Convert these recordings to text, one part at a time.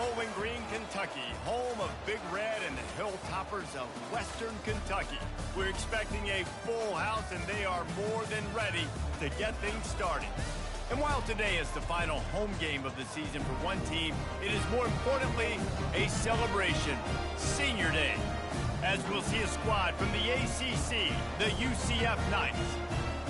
Bowling Green, Kentucky, home of Big Red and the Hilltoppers of Western Kentucky. We're expecting a full house, and they are more than ready to get things started. And while today is the final home game of the season for one team, it is more importantly a celebration, Senior Day, as we'll see a squad from the ACC, the UCF Knights,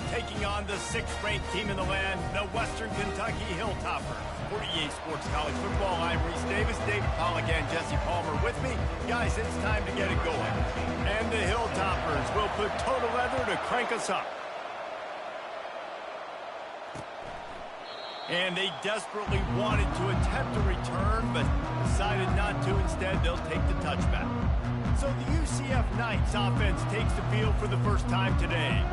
taking on the 6th-ranked team in the land, the Western Kentucky Hilltoppers. For EA Sports College Football, I'm Reese Davis, David Pollack, and Jesse Palmer with me. Guys, it's time to get it going. And the Hilltoppers will put total leather to crank us up. And they desperately wanted to attempt a return, but decided not to. Instead, they'll take the touchback. So the UCF Knights offense takes the field for the first time today.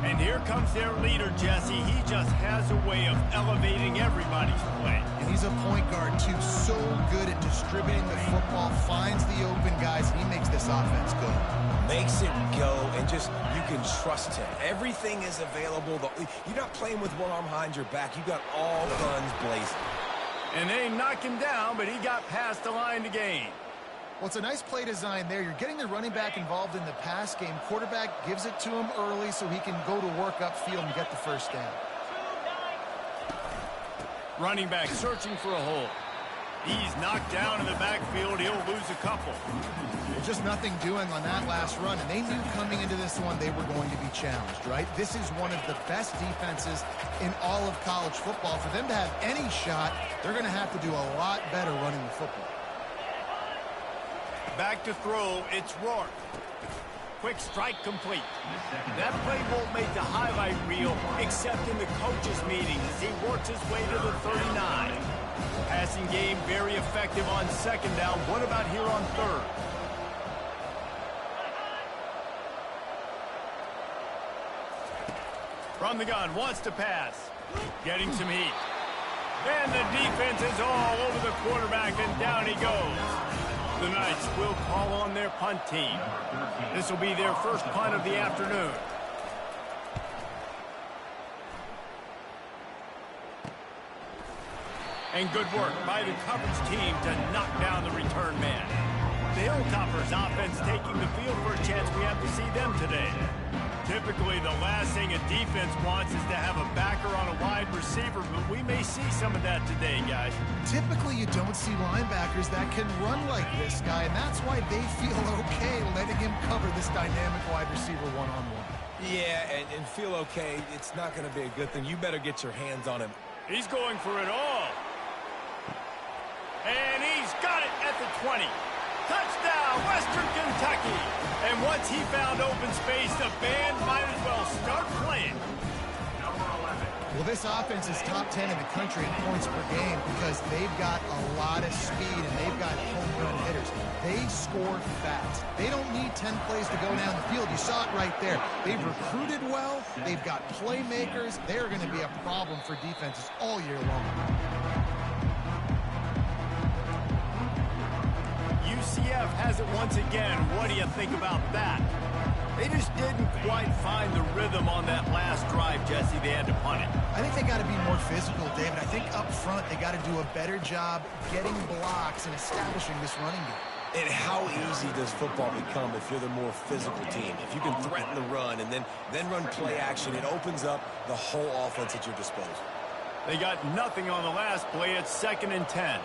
And here comes their leader, Jesse. He just has a way of elevating everybody's play. And he's a point guard, too. So good at distributing the football, finds the open guys, and he makes this offense go. Makes it go, and just, you can trust him. Everything is available. You're not playing with one arm behind your back. You got all guns blazing. And they knock him down, but he got past the line to gain. Well, it's a nice play design there. You're getting the running back involved in the pass game. Quarterback gives it to him early so he can go to work upfield and get the first down. Running back searching for a hole. He's knocked down in the backfield. He'll lose a couple. There's just nothing doing on that last run, and they knew coming into this one they were going to be challenged, right? This is one of the best defenses in all of college football. For them to have any shot, they're going to have to do a lot better running the football. Back to throw, it's Rourke. Quick strike complete. That play won't make the highlight reel, except in the coaches' meeting as he works his way to the 39. Passing game very effective on 2nd down. What about here on 3rd? From the gun, wants to pass. Getting some heat. And the defense is all over the quarterback, and down he goes. The Knights will call on their punt team. This will be their first punt of the afternoon. And good work by the coverage team to knock down the return man. The Hilltoppers offense taking the field for a chance we have to see them today. Typically, the last thing a defense wants is to have a backer on a wide receiver, but we may see some of that today, guys. Typically, you don't see linebackers that can run like this guy, and that's why they feel okay letting him cover this dynamic wide receiver one-on-one. Yeah, and feel okay. It's not going to be a good thing. You better get your hands on him. He's going for it all. And he's got it at the 20. Touchdown, Western Kentucky. And once he found open space, the band might as well start playing. Well, this offense is top 10 in the country in points per game because they've got a lot of speed and they've got home run hitters. They score fast. They don't need 10 plays to go down the field. You saw it right there. They've recruited well. They've got playmakers. They're going to be a problem for defenses all year long. UCF has it once again. What do you think about that? They just didn't quite find the rhythm on that last drive, Jesse. They had to punt it. I think they got to be more physical, David. I think up front they got to do a better job getting blocks and establishing this running game. And how easy does football become if you're the more physical team? If you can threaten the run and then run play action, it opens up the whole offense at your disposal. They got nothing on the last play. It's 2nd and 10.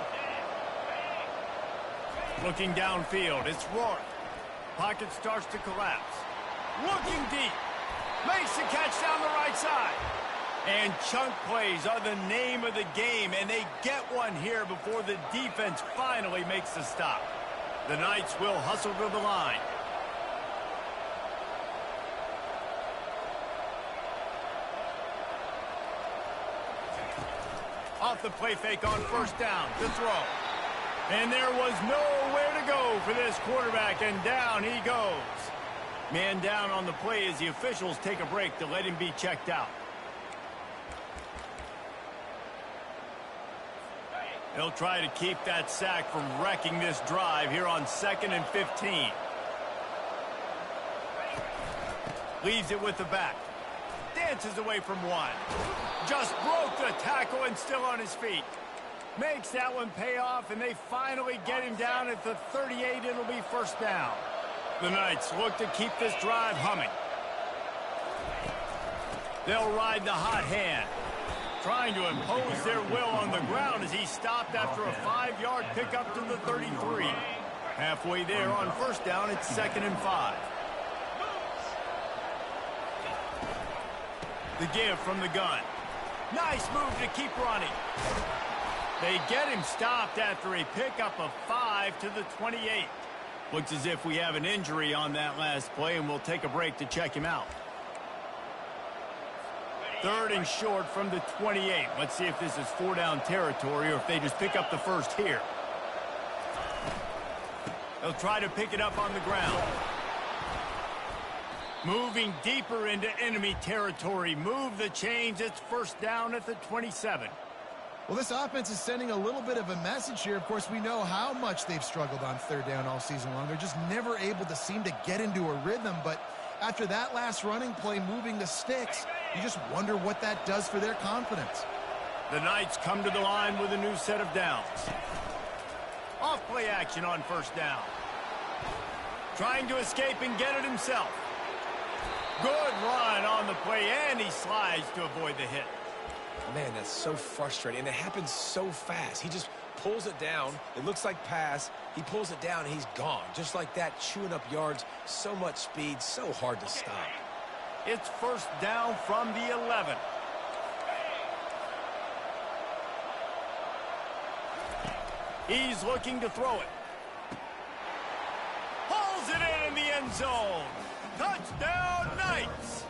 Looking downfield, it's Rourke. Pocket starts to collapse. Looking deep. Makes the catch down the right side. And chunk plays are the name of the game, and they get one here before the defense finally makes the stop. The Knights will hustle to the line. Off the play fake on 1st down to throw. And there was nowhere to go for this quarterback, and down he goes. Man down on the play as the officials take a break to let him be checked out. They'll try to keep that sack from wrecking this drive here on 2nd and 15. Leaves it with the back. Dances away from one. Just broke the tackle and still on his feet. Makes that one pay off, and they finally get him down at the 38. It'll be first down. The Knights look to keep this drive humming. They'll ride the hot hand, trying to impose their will on the ground as he stopped after a 5-yard pickup to the 33. Halfway there on first down, it's 2nd and 5. The give from the gun. Nice move to keep running. They get him stopped after a pickup of 5 to the 28. Looks as if we have an injury on that last play, and we'll take a break to check him out. 3rd and short from the 28. Let's see if this is 4-down territory or if they just pick up the first here. They'll try to pick it up on the ground. Moving deeper into enemy territory. Move the chains. It's first down at the 27. Well, this offense is sending a little bit of a message here. Of course, we know how much they've struggled on 3rd down all season long. They're just never able to seem to get into a rhythm. But after that last running play, moving the sticks, you just wonder what that does for their confidence. The Knights come to the line with a new set of downs. Off play action on first down. Trying to escape and get it himself. Good run on the play, and he slides to avoid the hit. Man, that's so frustrating, and it happens so fast. He just pulls it down. It looks like pass. He pulls it down, and he's gone. Just like that, chewing up yards. So much speed, so hard to stop. It's first down from the 11. He's looking to throw it. Pulls it in the end zone. Touchdown, Knights!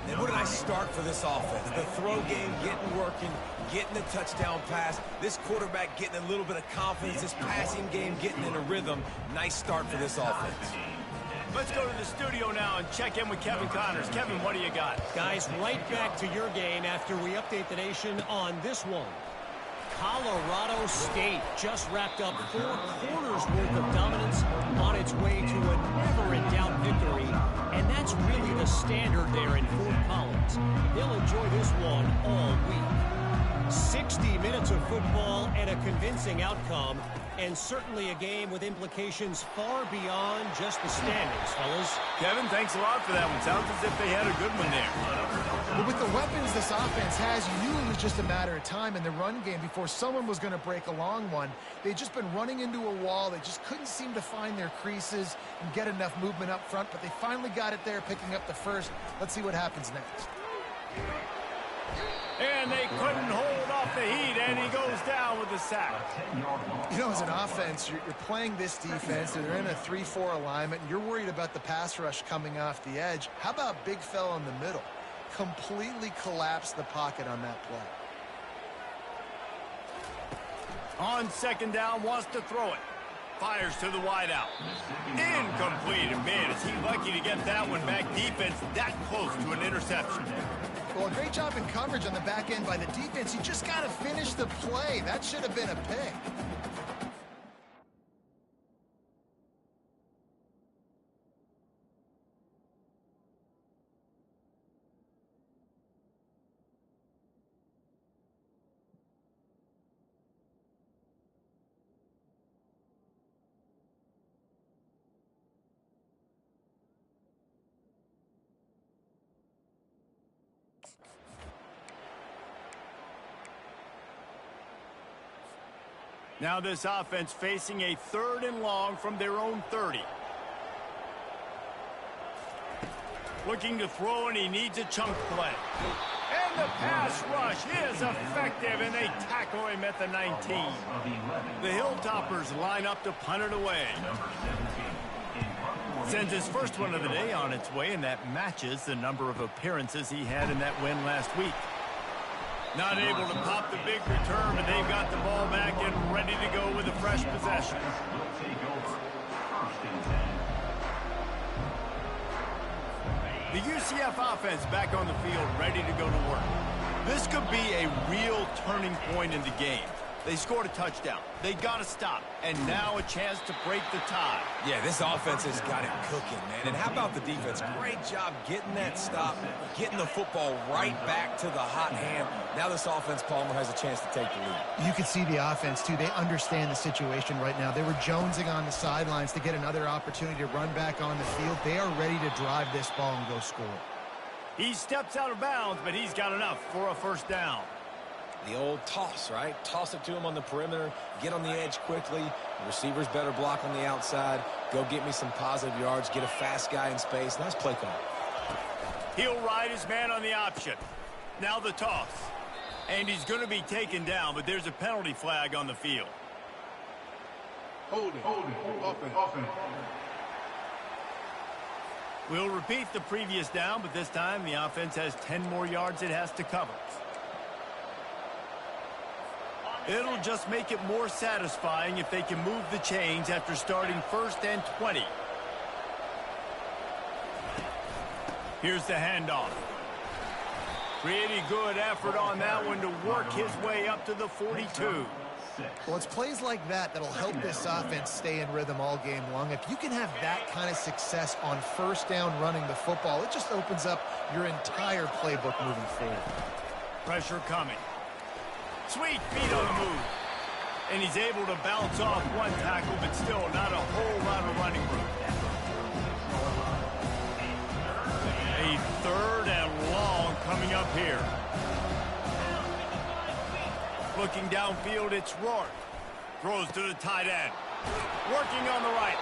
And what did I start for this offense? The throw game getting working, getting the touchdown pass. This quarterback getting a little bit of confidence. This passing game getting in a rhythm. Nice start for this offense. Let's go to the studio now and check in with Kevin Connors. Kevin, what do you got? Guys, right back to your game after we update the nation on this one. Colorado State just wrapped up 4 quarters worth of dominance on its way to a never-in-doubt victory, and that's really the standard there in Fort Collins. They'll enjoy this one all week. 60 minutes of football and a convincing outcome, and certainly a game with implications far beyond just the standings, fellas. Kevin, thanks a lot for that one. Sounds as if they had a good one there. But with the weapons this offense has, you knew it was just a matter of time in the run game before someone was going to break a long one. They'd just been running into a wall. They just couldn't seem to find their creases and get enough movement up front, but they finally got it there, picking up the first. Let's see what happens next. And they couldn't hold off the heat, and he goes down with the sack. You know, as an offense, you're playing this defense. They're in a 3-4 alignment, and you're worried about the pass rush coming off the edge. How about big fella in the middle? Completely collapsed the pocket on that play. On 2nd down, wants to throw it. Fires to the wideout. Incomplete. And man, is he lucky to get that one back. Defense that close to an interception. Well, a great job in coverage on the back end by the defense. You just got to finish the play. That should have been a pick. Now this offense facing a 3rd and long from their own 30. Looking to throw, and he needs a chunk play. And the pass rush is effective, and they tackle him at the 19. The Hilltoppers line up to punt it away. Sends his first one of the day on its way, and that matches the number of appearances he had in that win last week. Not able to pop the big return, but they've got the ball back and ready to go with a fresh possession. The UCF offense back on the field, ready to go to work. This could be a real turning point in the game. They scored a touchdown. They got to stop. And now a chance to break the tie. Yeah, this offense has got it cooking, man. And how about the defense? Great job getting that stop, getting the football right back to the hot hand. Now this offense, Palmer, has a chance to take the lead. You can see the offense, too. They understand the situation right now. They were jonesing on the sidelines to get another opportunity to run back on the field. They are ready to drive this ball and go score. He steps out of bounds, but he's got enough for a first down. The old toss, right? Toss it to him on the perimeter, get on the edge quickly. The receivers better block on the outside. Go get me some positive yards, get a fast guy in space. Nice play call. He'll ride his man on the option. Now the toss. And he's going to be taken down, but there's a penalty flag on the field. Hold it. Offense. We'll repeat the previous down, but this time the offense has 10 more yards it has to cover. It'll just make it more satisfying if they can move the chains after starting 1st and 20. Here's the handoff. Pretty good effort on that one to work his way up to the 42. Well, it's plays like that that'll help this offense stay in rhythm all game long. If you can have that kind of success on first down running the football, it just opens up your entire playbook moving forward. Pressure coming. Sweet feet on the move. And he's able to bounce off one tackle, but still not a whole lot of running room. A 3rd and long coming up here. Looking downfield, it's Rourke. Throws to the tight end. Working on the right.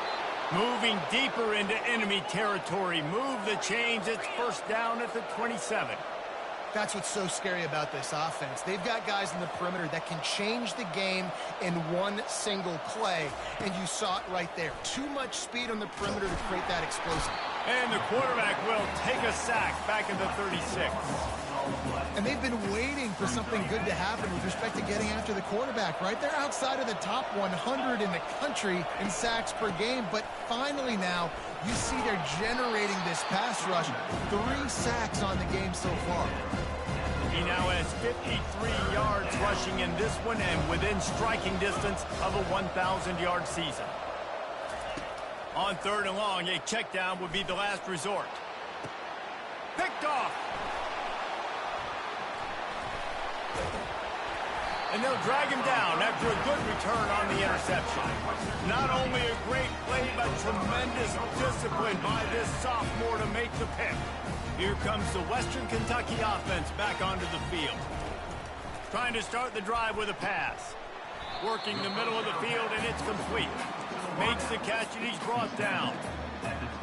Moving deeper into enemy territory. Move the chains. It's first down at the 27. That's what's so scary about this offense. They've got guys in the perimeter that can change the game in one single play, and you saw it right there. Too much speed on the perimeter to create that explosion. And the quarterback will take a sack back at the 36. And they've been waiting for something good to happen with respect to getting after the quarterback, right? They're outside of the top 100 in the country in sacks per game, but finally now you see they're generating this pass rush. 3 sacks on the game so far. He now has 53 yards rushing in this one and within striking distance of a 1,000-yard season. On 3rd and long, a check down would be the last resort. Picked off. And they'll drag him down after a good return on the interception. Not only a great play, but tremendous discipline by this sophomore to make the pick. Here comes the Western Kentucky offense back onto the field. Trying to start the drive with a pass. Working the middle of the field, and it's complete. Makes the catch, and he's brought down.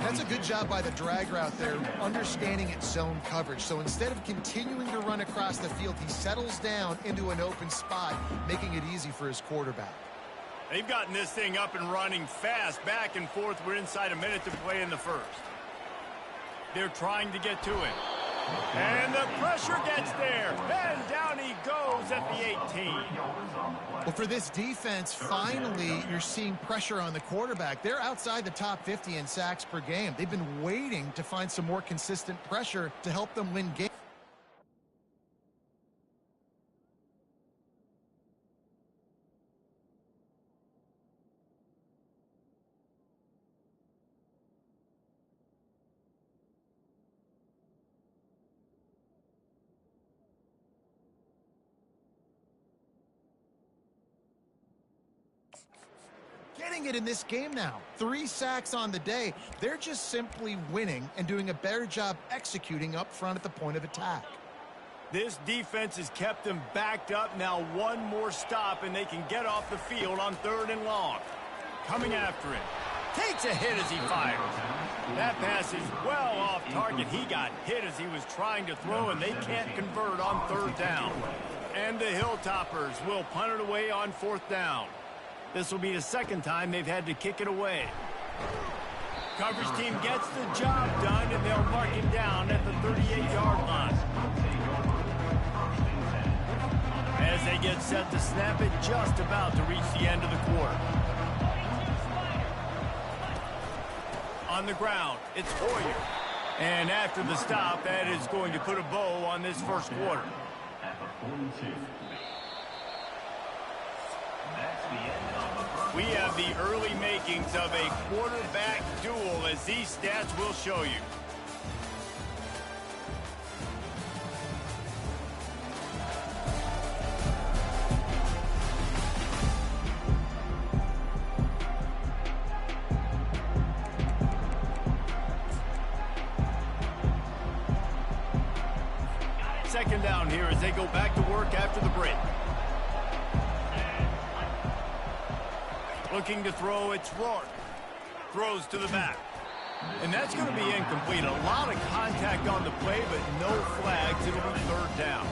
That's a good job by the drag route there, understanding its zone coverage. So instead of continuing to run across the field, he settles down into an open spot, making it easy for his quarterback. They've gotten this thing up and running fast, back and forth. We're inside a minute to play in the first. They're trying to get to it. And the pressure gets there. And down he goes at the 18. Well, for this defense, finally, you're seeing pressure on the quarterback. They're outside the top 50 in sacks per game. They've been waiting to find some more consistent pressure to help them win games. Getting it in this game now. 3 sacks on the day. They're just simply winning and doing a better job executing up front at the point of attack. This defense has kept them backed up. Now one more stop, and they can get off the field on 3rd and long. Coming after it. Takes a hit as he fires. That pass is well off target. He got hit as he was trying to throw, and they can't convert on 3rd down. And the Hilltoppers will punt it away on 4th down. This will be the 2nd time they've had to kick it away. Coverage team gets the job done, and they'll mark him down at the 38-yard line. As they get set to snap it, just about to reach the end of the quarter. On the ground, it's Hoyer. And after the stop, that is going to put a bow on this first quarter. We have the early makings of a quarterback duel, as these stats will show you. Second down here as they go back to work after the break. Looking to throw, it's Rourke. Throws to the back. And that's going to be incomplete. A lot of contact on the play, but no flags. It'll be third down.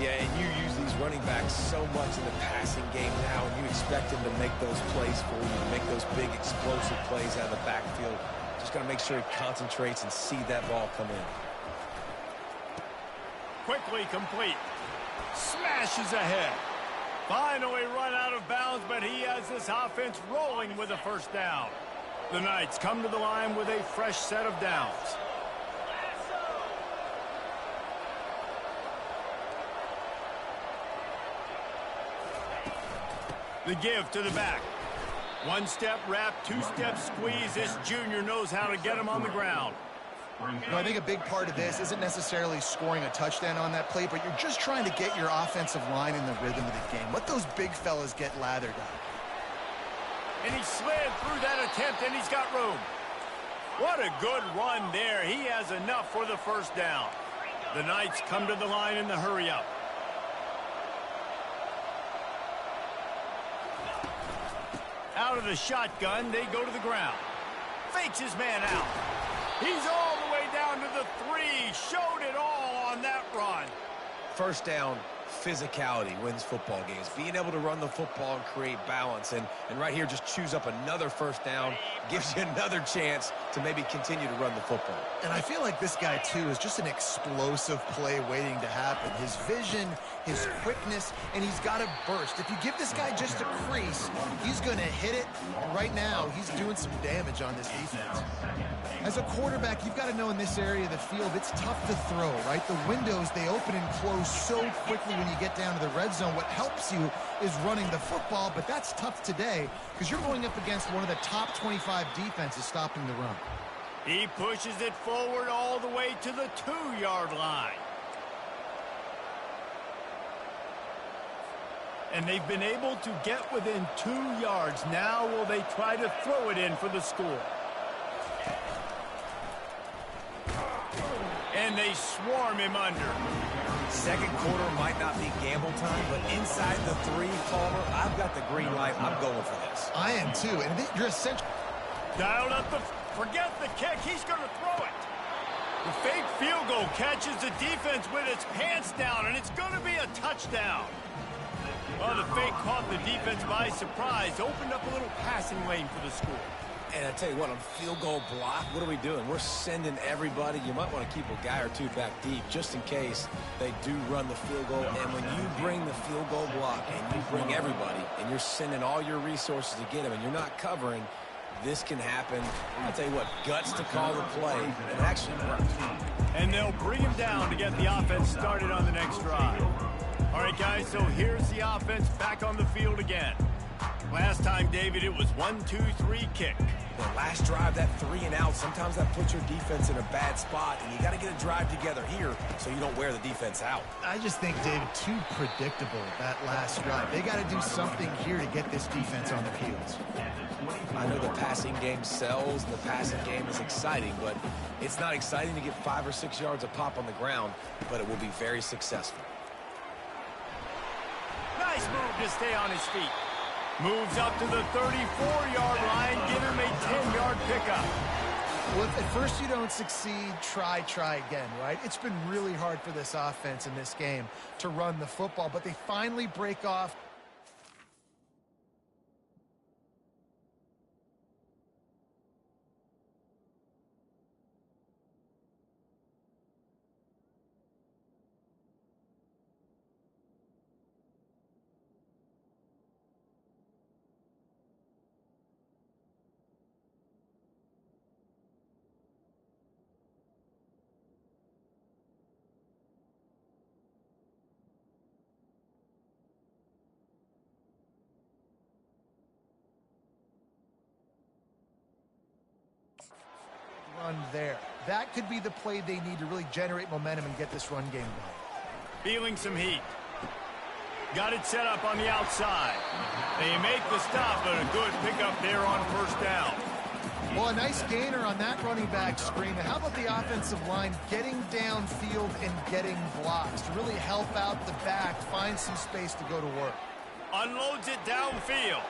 Yeah, and you use these running backs so much in the passing game now, and you expect them to make those plays for you, to make those big explosive plays out of the backfield. Just got to make sure he concentrates and see that ball come in. Quickly complete. Smashes ahead. Finally run out of bounds, but he has this offense rolling with a first down. The Knights come to the line with a fresh set of downs. The give to the back. One-step wrap, two-step squeeze. This junior knows how to get him on the ground. You know, I think a big part of this isn't necessarily scoring a touchdown on that play, but you're just trying to get your offensive line in the rhythm of the game. Let those big fellas get lathered up. And he slid through that attempt, and he's got room. What a good run there. He has enough for the first down. The Knights come to the line in the hurry-up. Out of the shotgun, they go to the ground. Fakes his man out. He's all the way down to the 3. Showed it all on that run. First down, physicality wins football games. Being able to run the football and create balance. And right here, just choose up another first down. Gives you another chance to maybe continue to run the football. And I feel like this guy, too, is just an explosive play waiting to happen. His vision, his quickness, and he's got a burst. If you give this guy just a crease, he's going to hit it. And right now, he's doing some damage on this defense. As a quarterback, you've got to know in this area of the field, it's tough to throw, right? The windows, they open and close so quickly when you get down to the red zone. What helps you is running the football, but that's tough today because you're going up against one of the top 25 defenses stopping the run. He pushes it forward all the way to the 2-yard line. And they've been able to get within 2 yards. Now will they try to throw it in for the score? And they swarm him under. Second quarter might not be gamble time, but inside the 3, Palmer, I've got the green light. I'm going for this. I am too. And you're essentially dialed up the... Forget the kick. He's going to throw it. The fake field goal catches the defense with its pants down, and it's going to be a touchdown. Well, the fake caught the defense by surprise. Opened up a little passing lane for the score. And I tell you what, on field goal block, what are we doing? We're sending everybody. You might want to keep a guy or 2 back deep just in case they do run the field goal. And when you bring the field goal block and you bring everybody and you're sending all your resources to get them and you're not covering, this can happen. I'll tell you what, guts to call the play, and it actually worked. And they'll bring him down to get the offense started on the next drive. All right, guys, so here's the offense back on the field again. Last time, David, it was 1-2-3 kick. The last drive, that 3 and out, sometimes that puts your defense in a bad spot, and you got to get a drive together here so you don't wear the defense out. I just think, David, too predictable, that last drive. They got to do something here to get this defense on the field. I know the passing game sells, and the passing game is exciting, but it's not exciting to get 5 or 6 yards a pop on the ground, but it will be very successful. Nice move to stay on his feet. Moves up to the 34-yard line, give him a 10-yard pickup. Well, if at first you don't succeed, try again, right? It's been really hard for this offense in this game to run the football, but they finally break off. run there. That could be the play they need to really generate momentum and get this run game going. Feeling some heat. Got it set up on the outside. They make the stop, but a good pickup there on first down. Well, a nice gainer on that running back screen. How about the offensive line getting downfield and getting blocks to really help out the back, find some space to go to work? Unloads it downfield.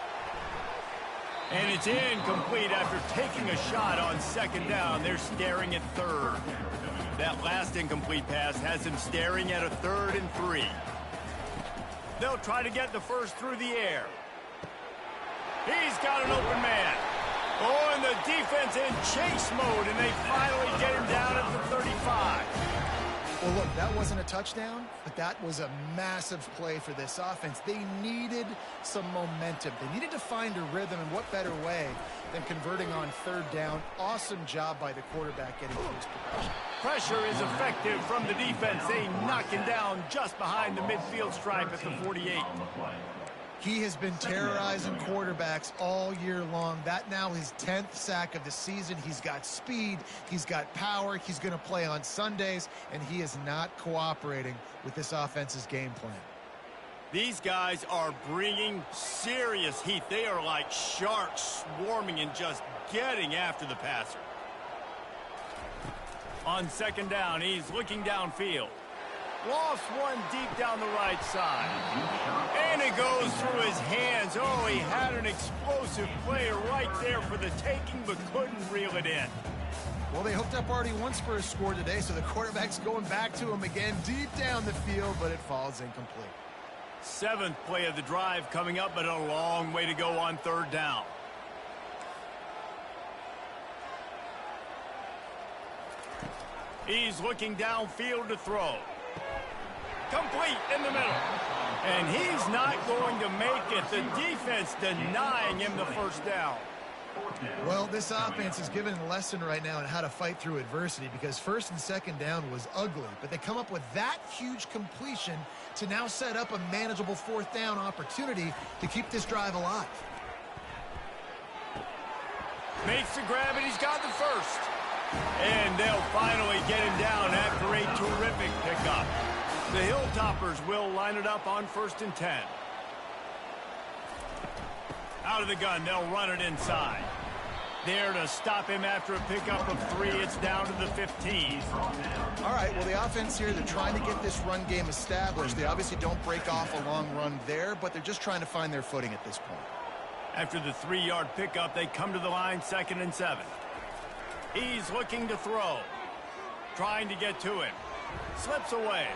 And it's incomplete after taking a shot on second down. They're staring at third. That last incomplete pass has them staring at a 3rd and 3. They'll try to get the first through the air. He's got an open man. Oh, and the defense in chase mode, and they finally get him down at the 35. Well, look, that wasn't a touchdown, but that was a massive play for this offense. They needed some momentum. They needed to find a rhythm, and what better way than converting on 3rd down. Awesome job by the quarterback getting through his progression. Pressure is effective from the defense. They knock him down just behind the midfield stripe at the 48. He has been terrorizing quarterbacks all year long. That now his 10th sack of the season. He's got speed. He's got power. He's going to play on Sundays, and he is not cooperating with this offense's game plan. These guys are bringing serious heat. They are like sharks swarming and just getting after the passer. On second down, he's looking downfield. Lost one deep down the right side. And it goes through his hands. Oh, he had an explosive player right there for the taking, but couldn't reel it in. Well, they hooked up already once for a score today, so the quarterback's going back to him again deep down the field, but it falls incomplete. 7th play of the drive coming up, but a long way to go on 3rd down. He's looking downfield to throw. Complete in the middle. And he's not going to make it. The defense denying him the first down. Well, this offense is given a lesson right now on how to fight through adversity, because 1st and 2nd down was ugly, but they come up with that huge completion to now set up a manageable 4th down opportunity to keep this drive alive. Makes the grab, and he's got the first. And they'll finally get him down after a terrific pickup. The Hilltoppers will line it up on 1st and 10. Out of the gun, they'll run it inside. There to stop him after a pickup of 3. It's down to the 15. All right, well, the offense here, they're trying to get this run game established. They obviously don't break off a long run there, but they're just trying to find their footing at this point. After the 3-yard pickup, they come to the line 2nd and 7. He's looking to throw. Trying to get to him. Slips away.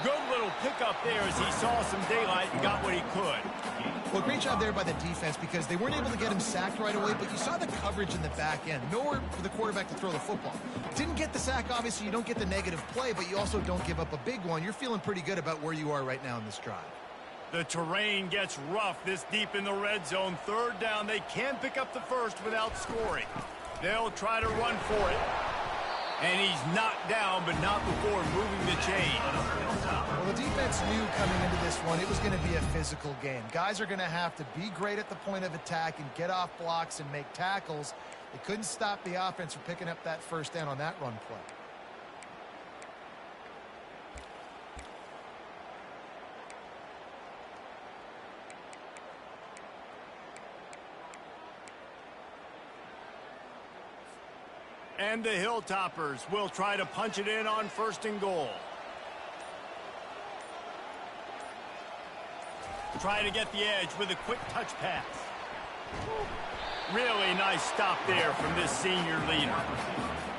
Good little pickup there as he saw some daylight and got what he could. Well, great job there by the defense, because they weren't able to get him sacked right away, but you saw the coverage in the back end. Nowhere for the quarterback to throw the football. Didn't get the sack, obviously. You don't get the negative play, but you also don't give up a big one. You're feeling pretty good about where you are right now in this drive. The terrain gets rough this deep in the red zone. 3rd down, they can pick up the first without scoring. They'll try to run for it. And he's knocked down, but not before moving the chain. Well, the defense knew coming into this one it was going to be a physical game. Guys are going to have to be great at the point of attack and get off blocks and make tackles. They couldn't stop the offense from picking up that 1st down on that run play. And the Hilltoppers will try to punch it in on 1st and goal. Try to get the edge with a quick touch pass. Really nice stop there from this senior leader.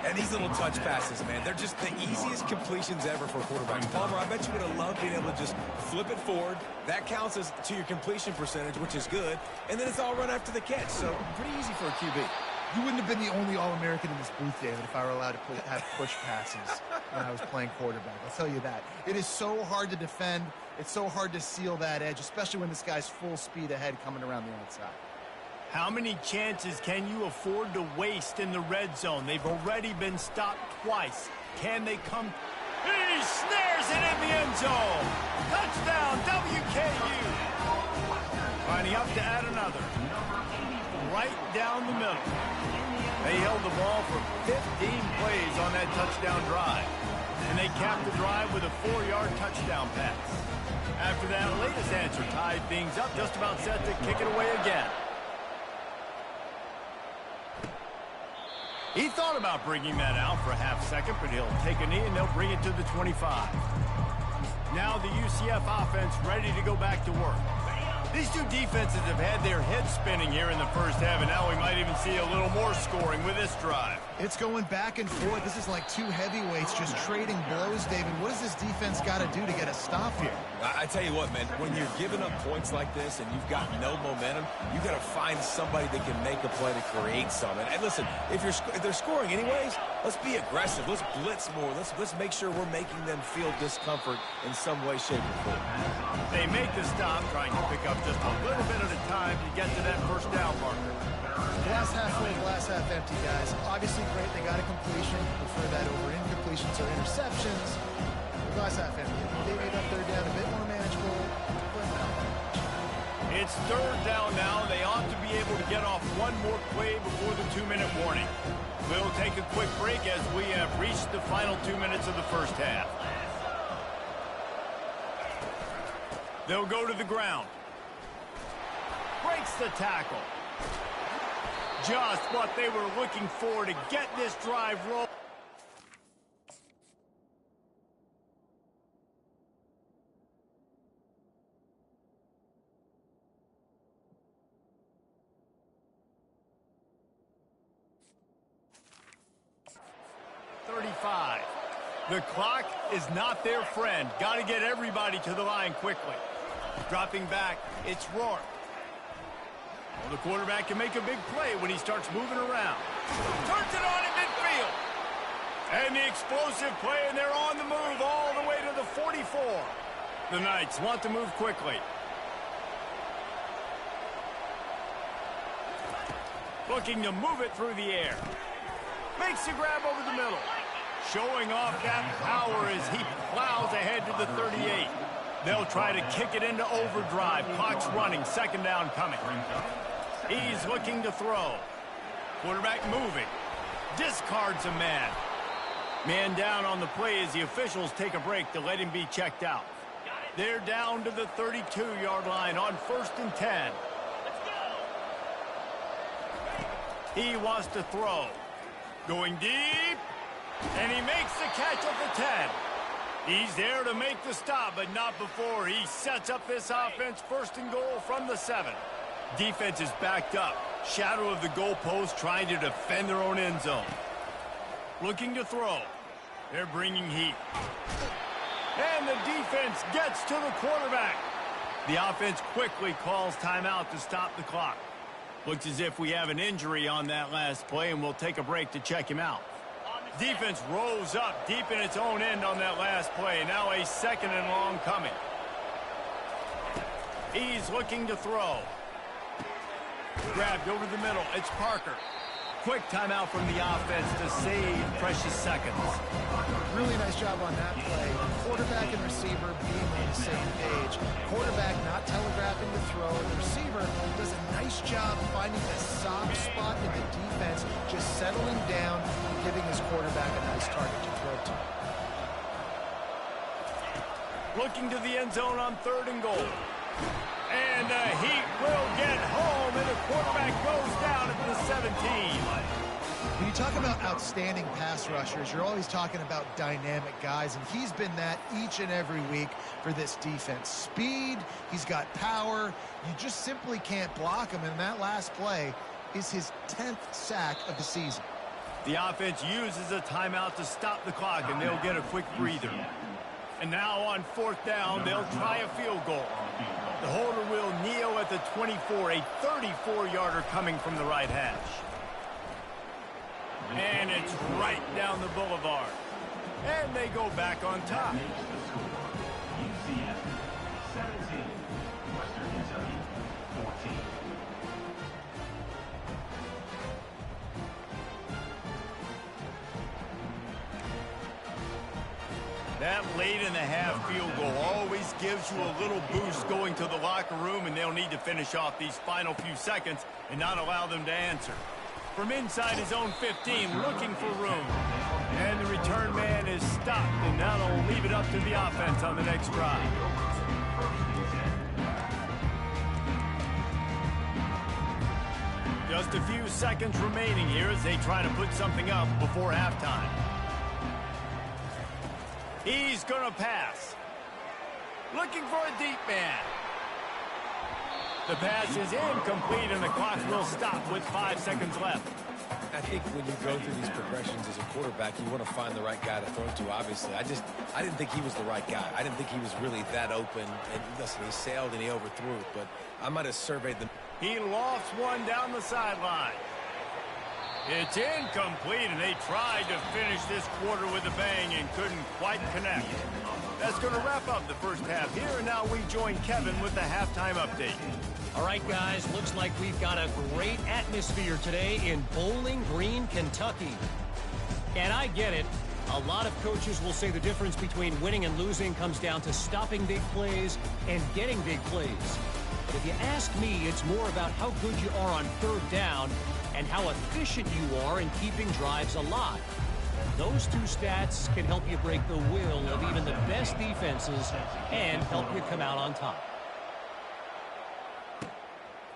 And these little touch passes, man, they're just the easiest completions ever for quarterbacks. Palmer, I bet you would have loved being able to just flip it forward. That counts as to your completion percentage, which is good. And then it's all run after the catch, so pretty easy for a QB. You wouldn't have been the only All-American in this booth, David, if I were allowed to have push passes when I was playing quarterback. I'll tell you that. It is so hard to defend. It's so hard to seal that edge, especially when this guy's full speed ahead coming around the outside. How many chances can you afford to waste in the red zone? They've already been stopped twice. Can they come? He snares it in the end zone. Touchdown, WKU. All Lining up to add another. Right down the middle. They held the ball for 15 plays on that touchdown drive. And they capped the drive with a 4-yard touchdown pass. After that latest answer tied things up, just about set to kick it away again. He thought about bringing that out for a half second, but he'll take a knee and they'll bring it to the 25. Now the UCF offense ready to go back to work. These two defenses have had their heads spinning here in the first half, and now we might even see a little more scoring with this drive. It's going back and forth. This is like two heavyweights just trading blows, David. What does this defense got to do to get a stop here? I tell you what, man, when you're giving up points like this and you've got no momentum, you got to find somebody that can make a play to create something. And listen, if they're scoring anyways, let's be aggressive. Let's blitz more. Let's make sure we're making them feel discomfort in some way, shape, or form. They make the stop, trying to pick up just a little bit at a time to get to that first down marker. Glass half full, glass half empty, guys. Obviously great, they got a completion. Prefer that over incompletions or interceptions. Glass half empty. They made up third down a bit more manageable. It's third down now. They ought to be able to get off one more play before the 2-minute warning. We'll take a quick break as we have reached the final 2 minutes of the first half. They'll go to the ground. Breaks the tackle. Just what they were looking for to get this drive rolling. The clock is not their friend. Got to get everybody to the line quickly. Dropping back, it's Rourke. Well, the quarterback can make a big play when he starts moving around. Turns it on in midfield. And the explosive play, and they're on the move all the way to the 44. The Knights want to move quickly. Looking to move it through the air. Makes the grab over the middle. Showing off that power as he plows ahead to the 38. They'll try to kick it into overdrive. Clock's running. Second down coming. He's looking to throw. Quarterback moving. Discards a man. Man down on the play as the officials take a break to let him be checked out. They're down to the 32-yard line on 1st and 10. He wants to throw. Going deep. And he makes the catch at the 10. He's there to make the stop, but not before he sets up this offense 1st and goal from the 7. Defense is backed up. Shadow of the goalpost trying to defend their own end zone. Looking to throw. They're bringing heat. And the defense gets to the quarterback. The offense quickly calls timeout to stop the clock. Looks as if we have an injury on that last play, and we'll take a break to check him out. Defense rose up deep in its own end on that last play. Now a 2nd and long coming. He's looking to throw. Grabbed over the middle. It's Parker. Quick timeout from the offense to save precious seconds. Really nice job on that play. Quarterback and receiver being on the same page. Quarterback not telegraphing the throw. The receiver does a nice job finding a soft spot in the defense, just settling down and giving his quarterback a nice target to throw to. Looking to the end zone on 3rd and goal. And the Heat will get home, and the quarterback goes down at the 17. When you talk about outstanding pass rushers, you're always talking about dynamic guys, and he's been that each and every week for this defense. Speed, he's got power. You just simply can't block him, and that last play is his 10th sack of the season. The offense uses a timeout to stop the clock, and they'll get a quick breather. And now on 4th down, they'll try a field goal. The holder will kneel at the 24, a 34-yarder coming from the right hash. And it's right down the boulevard. And they go back on top. UCF 17, Western Kentucky 14. That late in the half field goal always gives you a little boost going to the locker room, and they'll need to finish off these final few seconds and not allow them to answer. From inside his own 15, looking for room. And the return man is stopped, and now they'll leave it up to the offense on the next drive. Just a few seconds remaining here as they try to put something up before halftime. He's going to pass. Looking for a deep man. The pass is incomplete, and the clock will stop with 5 seconds left. I think when you go through these progressions as a quarterback, you want to find the right guy to throw to, obviously. I didn't think he was the right guy. I didn't think he was really that open. And listen, he sailed and he overthrew it, but I might have surveyed the... He lofts one down the sideline. It's incomplete, and they tried to finish this quarter with a bang and couldn't quite connect. That's going to wrap up the first half here, and now we join Kevin with the halftime update. All right, guys, looks like we've got a great atmosphere today in Bowling Green, Kentucky. And I get it. A lot of coaches will say the difference between winning and losing comes down to stopping big plays and getting big plays. But if you ask me, it's more about how good you are on third down and how efficient you are in keeping drives alive. Those two stats can help you break the will of even the best defenses and help you come out on top.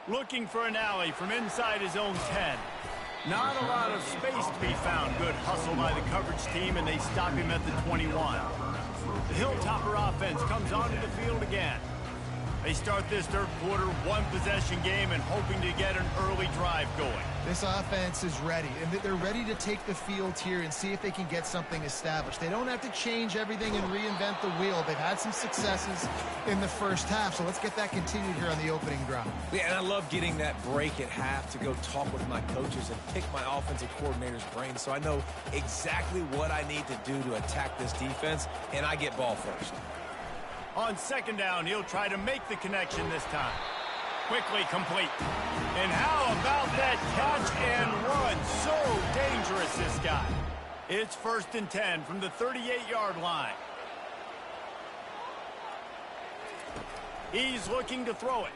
Looking for an alley from inside his own 10. Not a lot of space to be found. Good hustle by the coverage team, and they stop him at the 21. The Hilltopper offense comes onto the field again. They start this third quarter one-possession game and hoping to get an early drive going. This offense is ready, and they're ready to take the field here and see if they can get something established. They don't have to change everything and reinvent the wheel. They've had some successes in the first half, so let's get that continued here on the opening drive. Yeah, and I love getting that break at half to go talk with my coaches and pick my offensive coordinator's brain so I know exactly what I need to do to attack this defense, and I get ball first. On second down, he'll try to make the connection this time. Quickly complete. And how about that catch and run? So dangerous, this guy. It's 1st and 10 from the 38-yard line. He's looking to throw it.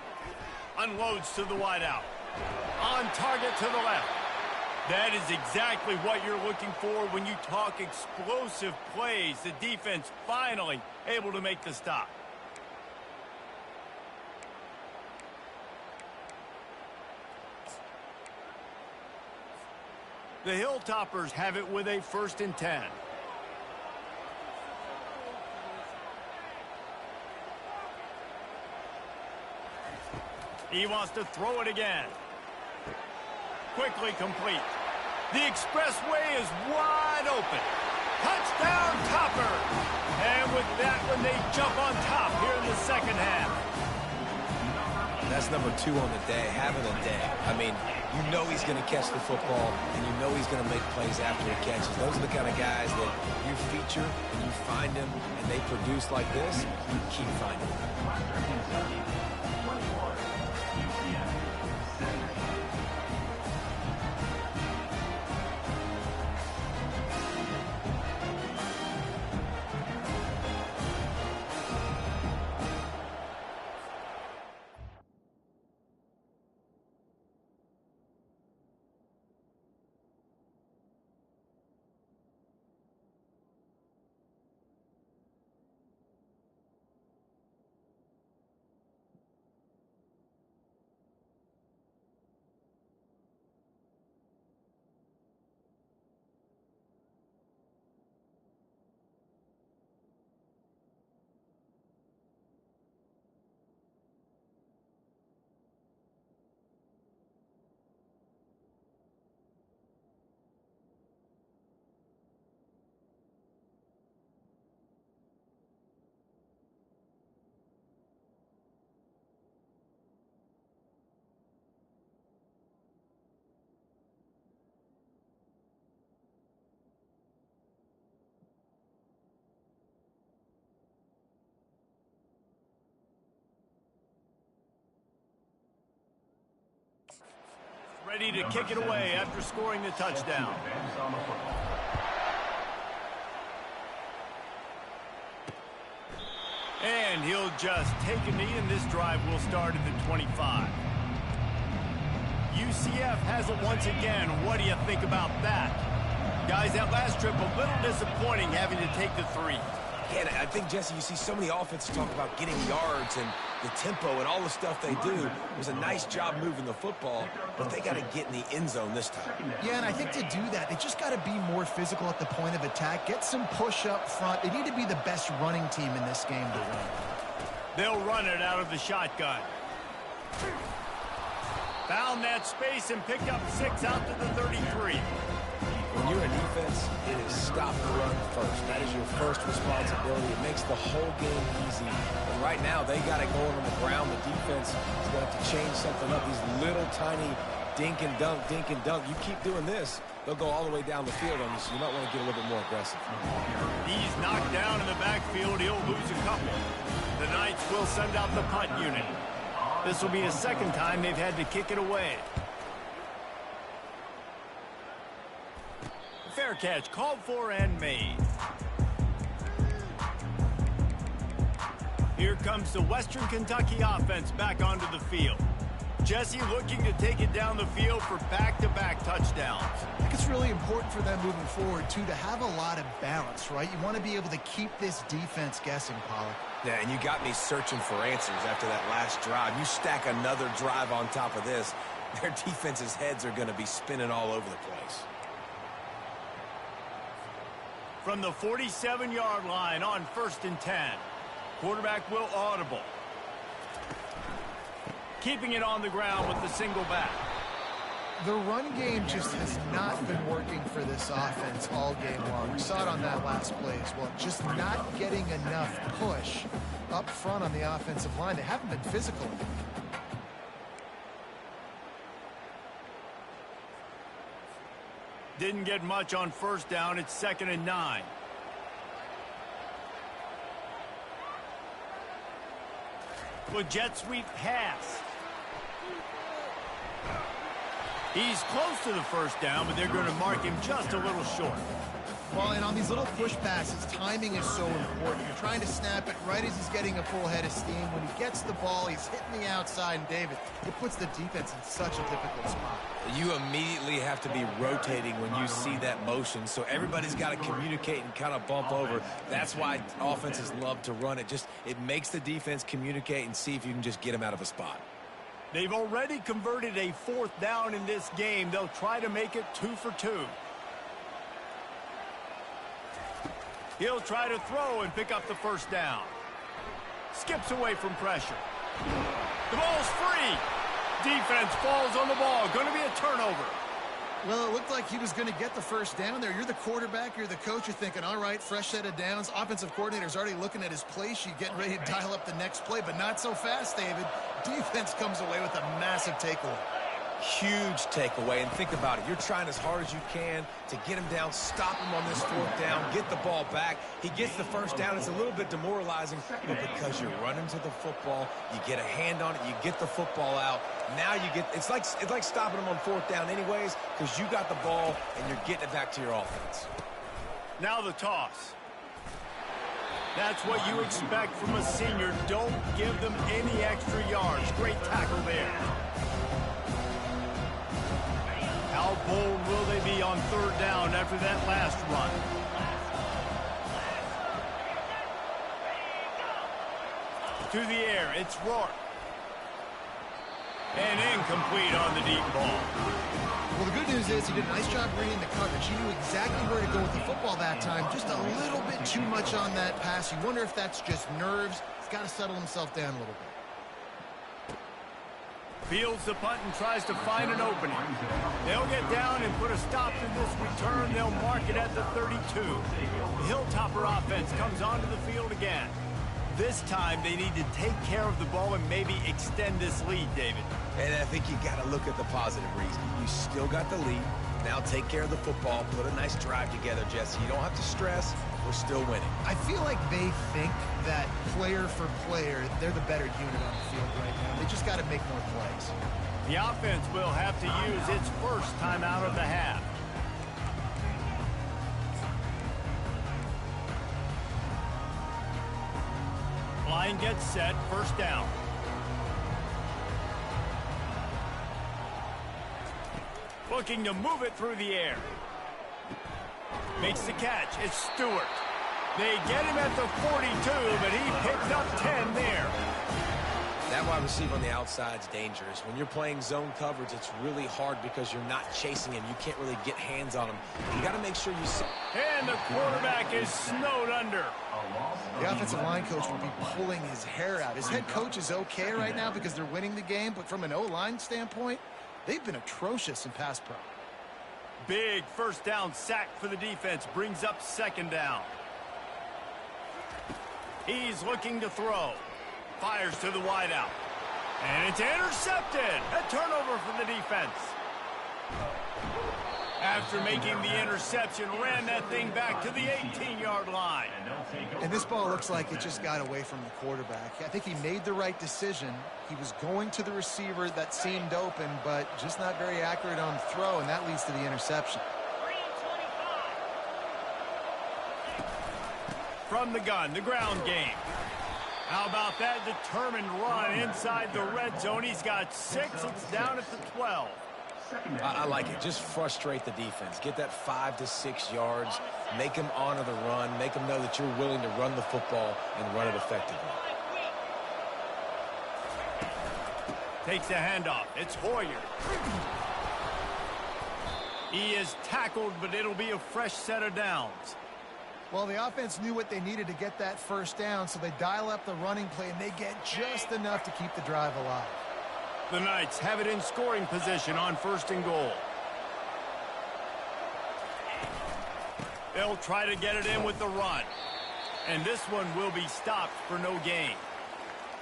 Unloads to the wideout. On target to the left. That is exactly what you're looking for when you talk explosive plays. The defense finally able to make the stop. The Hilltoppers have it with a 1st and 10. He wants to throw it again. Quickly complete. The expressway is wide open. Touchdown, Topper! And with that one, they jump on top here in the second half. That's number 2 on the day, having a day. I mean, you know he's going to catch the football, and you know he's going to make plays after he catches. Those are the kind of guys that you feature, and you find them, and they produce like this, you keep finding them. Ready to kick it away after scoring the touchdown. And he'll just take a knee, and this drive will start at the 25. UCF has it once again. What do you think about that? Guys, that last trip, a little disappointing having to take the 3. Again, I think, Jesse, you see so many offenses talk about getting yards and the tempo and all the stuff they do. It was a nice job moving the football, but they got to get in the end zone this time. Yeah, and I think to do that, they just got to be more physical at the point of attack, get some push up front. They need to be the best running team in this game to win. They'll run it out of the shotgun. Found that space and picked up 6 out to the 33. When you're in defense, it is stop the run first. That is your first responsibility. It makes the whole game easy. And right now, they got it going on the ground. The defense is going to have to change something up. These little tiny dink and dunk, dink and dunk. You keep doing this, they'll go all the way down the field on you, so you might want to get a little bit more aggressive. He's knocked down in the backfield. He'll lose a couple. The Knights will send out the punt unit. This will be the second time they've had to kick it away. Fair catch called for and made. Here comes the Western Kentucky offense back onto the field. Jesse looking to take it down the field for back-to-back touchdowns. I think it's really important for them moving forward, too, to have a lot of balance, right? You want to be able to keep this defense guessing, Pollack. Yeah, and you got me searching for answers after that last drive. You stack another drive on top of this, their defense's heads are going to be spinning all over the place. From the 47-yard line on 1st and 10. Quarterback will audible. Keeping it on the ground with the single back. The run game just has not been working for this offense all game long. We saw it on that last play as well. Just not getting enough push up front on the offensive line. They haven't been physical. Didn't get much on 1st down. It's 2nd and 9. With jet sweep pass. He's close to the 1st down, but they're going to mark him just a little short. Well, and on these little push passes, timing is so important. You're trying to snap it right as he's getting a full head of steam. When he gets the ball, he's hitting the outside, and David, it puts the defense in such a difficult spot. You immediately have to be rotating when you see that motion, so everybody's got to communicate and kind of bump over. That's why offenses love to run it. It makes the defense communicate and see if you can just get them out of a spot. They've already converted a 4th down in this game. They'll try to make it 2 for 2. He'll try to throw and pick up the 1st down. Skips away from pressure. The ball's free. Defense falls on the ball. Going to be a turnover. Well, it looked like he was going to get the 1st down there. You're the quarterback. You're the coach. You're thinking, all right, fresh set of downs. Offensive coordinator's already looking at his play sheet, getting ready to dial up the next play, but not so fast, David. Defense comes away with a massive takeaway. Huge takeaway, and think about it. You're trying as hard as you can to get him down, stop him on this 4th down, get the ball back. He gets the 1st down. It's a little bit demoralizing, but because you're running to the football, you get a hand on it, you get the football out. Now you get, it's like stopping him on 4th down anyways, because you got the ball and you're getting it back to your offense. Now the toss. That's what you expect from a senior. Don't give them any extra yards. Great tackle there. How bold will they be on 3rd down after that last run? To the air, it's Rourke. And incomplete on the deep ball. Well, the good news is he did a nice job reading the coverage. He knew exactly where to go with the football that time. Just a little bit too much on that pass. You wonder if that's just nerves. He's got to settle himself down a little bit. Fields the punt and tries to find an opening. They'll get down and put a stop to this return. They'll mark it at the 32. The Hilltopper offense comes onto the field again. This time they need to take care of the ball and maybe extend this lead, David. And I think you got to look at the positive reason. You still got the lead. Now take care of the football. Put a nice drive together, Jesse. You don't have to stress. We're still winning. I feel like they think that player for player, they're the better unit on the field right now. They just got to make more plays. The offense will have to use its 1st timeout of the half. Line gets set, first down. Looking to move it through the air. Makes the catch. It's Stewart. They get him at the 42, but he picked up 10 there. That wide receiver on the outside is dangerous. When you're playing zone coverage, it's really hard because you're not chasing him. You can't really get hands on him. You got to make sure you see. And the quarterback is snowed under. The offensive line coach will be pulling his hair out. His head coach is okay right now because they're winning the game, but from an O-line standpoint, they've been atrocious in pass pro. Big first down sack for the defense. Brings up second down. He's looking to throw. Fires to the wideout. And it's intercepted. A turnover for the defense. After making the interception, ran that thing back to the 18-yard line. And this ball looks like it just got away from the quarterback. I think he made the right decision. He was going to the receiver that seemed open, but just not very accurate on the throw, and that leads to the interception. From the gun, the ground game. How about that determined run inside the red zone? He's got 6. It's down at the 12. I like it. Just frustrate the defense. Get that 5 to 6 yards. Make them honor the run. Make them know that you're willing to run the football and run it effectively. Takes the handoff. It's Hoyer. He is tackled, but it'll be a fresh set of downs. Well, the offense knew what they needed to get that first down, so they dial up the running play, and they get just enough to keep the drive alive. The Knights have it in scoring position on first and goal. They'll try to get it in with the run. And this one will be stopped for no gain.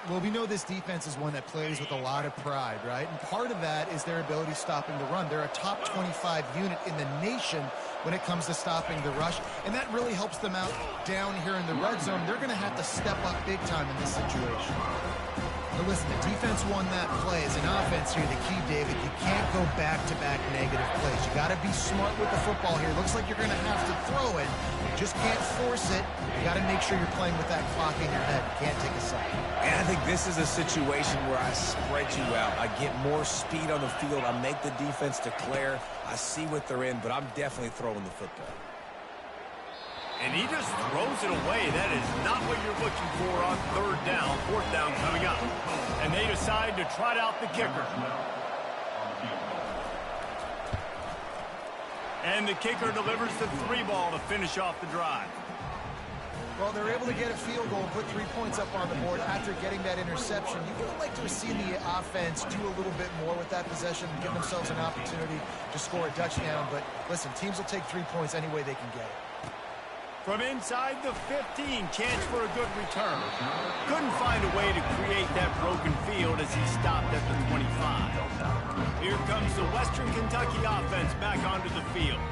Well, we know this defense is one that plays with a lot of pride, right? And part of that is their ability stopping the run. They're a top 25 unit in the nation when it comes to stopping the rush, and that really helps them out down here in the red zone. They're going to have to step up big time in this situation. But listen, the defense won that play. As an offense here, the key, David, you can't go back-to-back negative plays. You got to be smart with the football here. Looks like you're going to have to throw it. You just can't force it. You got to make sure you're playing with that clock in your head. You can't take a sack. And I think this is a situation where I spread you out. I get more speed on the field. I make the defense declare. I see what they're in, but I'm definitely throwing the football. And he just throws it away. That is not what you're looking for on third down. Fourth down coming up. And they decide to trot out the kicker. And the kicker delivers the 3 ball to finish off the drive. Well, they're able to get a field goal and put 3 points up on the board after getting that interception. You would have liked to have seen the offense do a little bit more with that possession, give themselves an opportunity to score a touchdown. But listen, teams will take 3 points any way they can get it. From inside the 15, chance for a good return. Couldn't find a way to create that broken field as he stopped at the 25. Here comes the Western Kentucky offense back onto the field.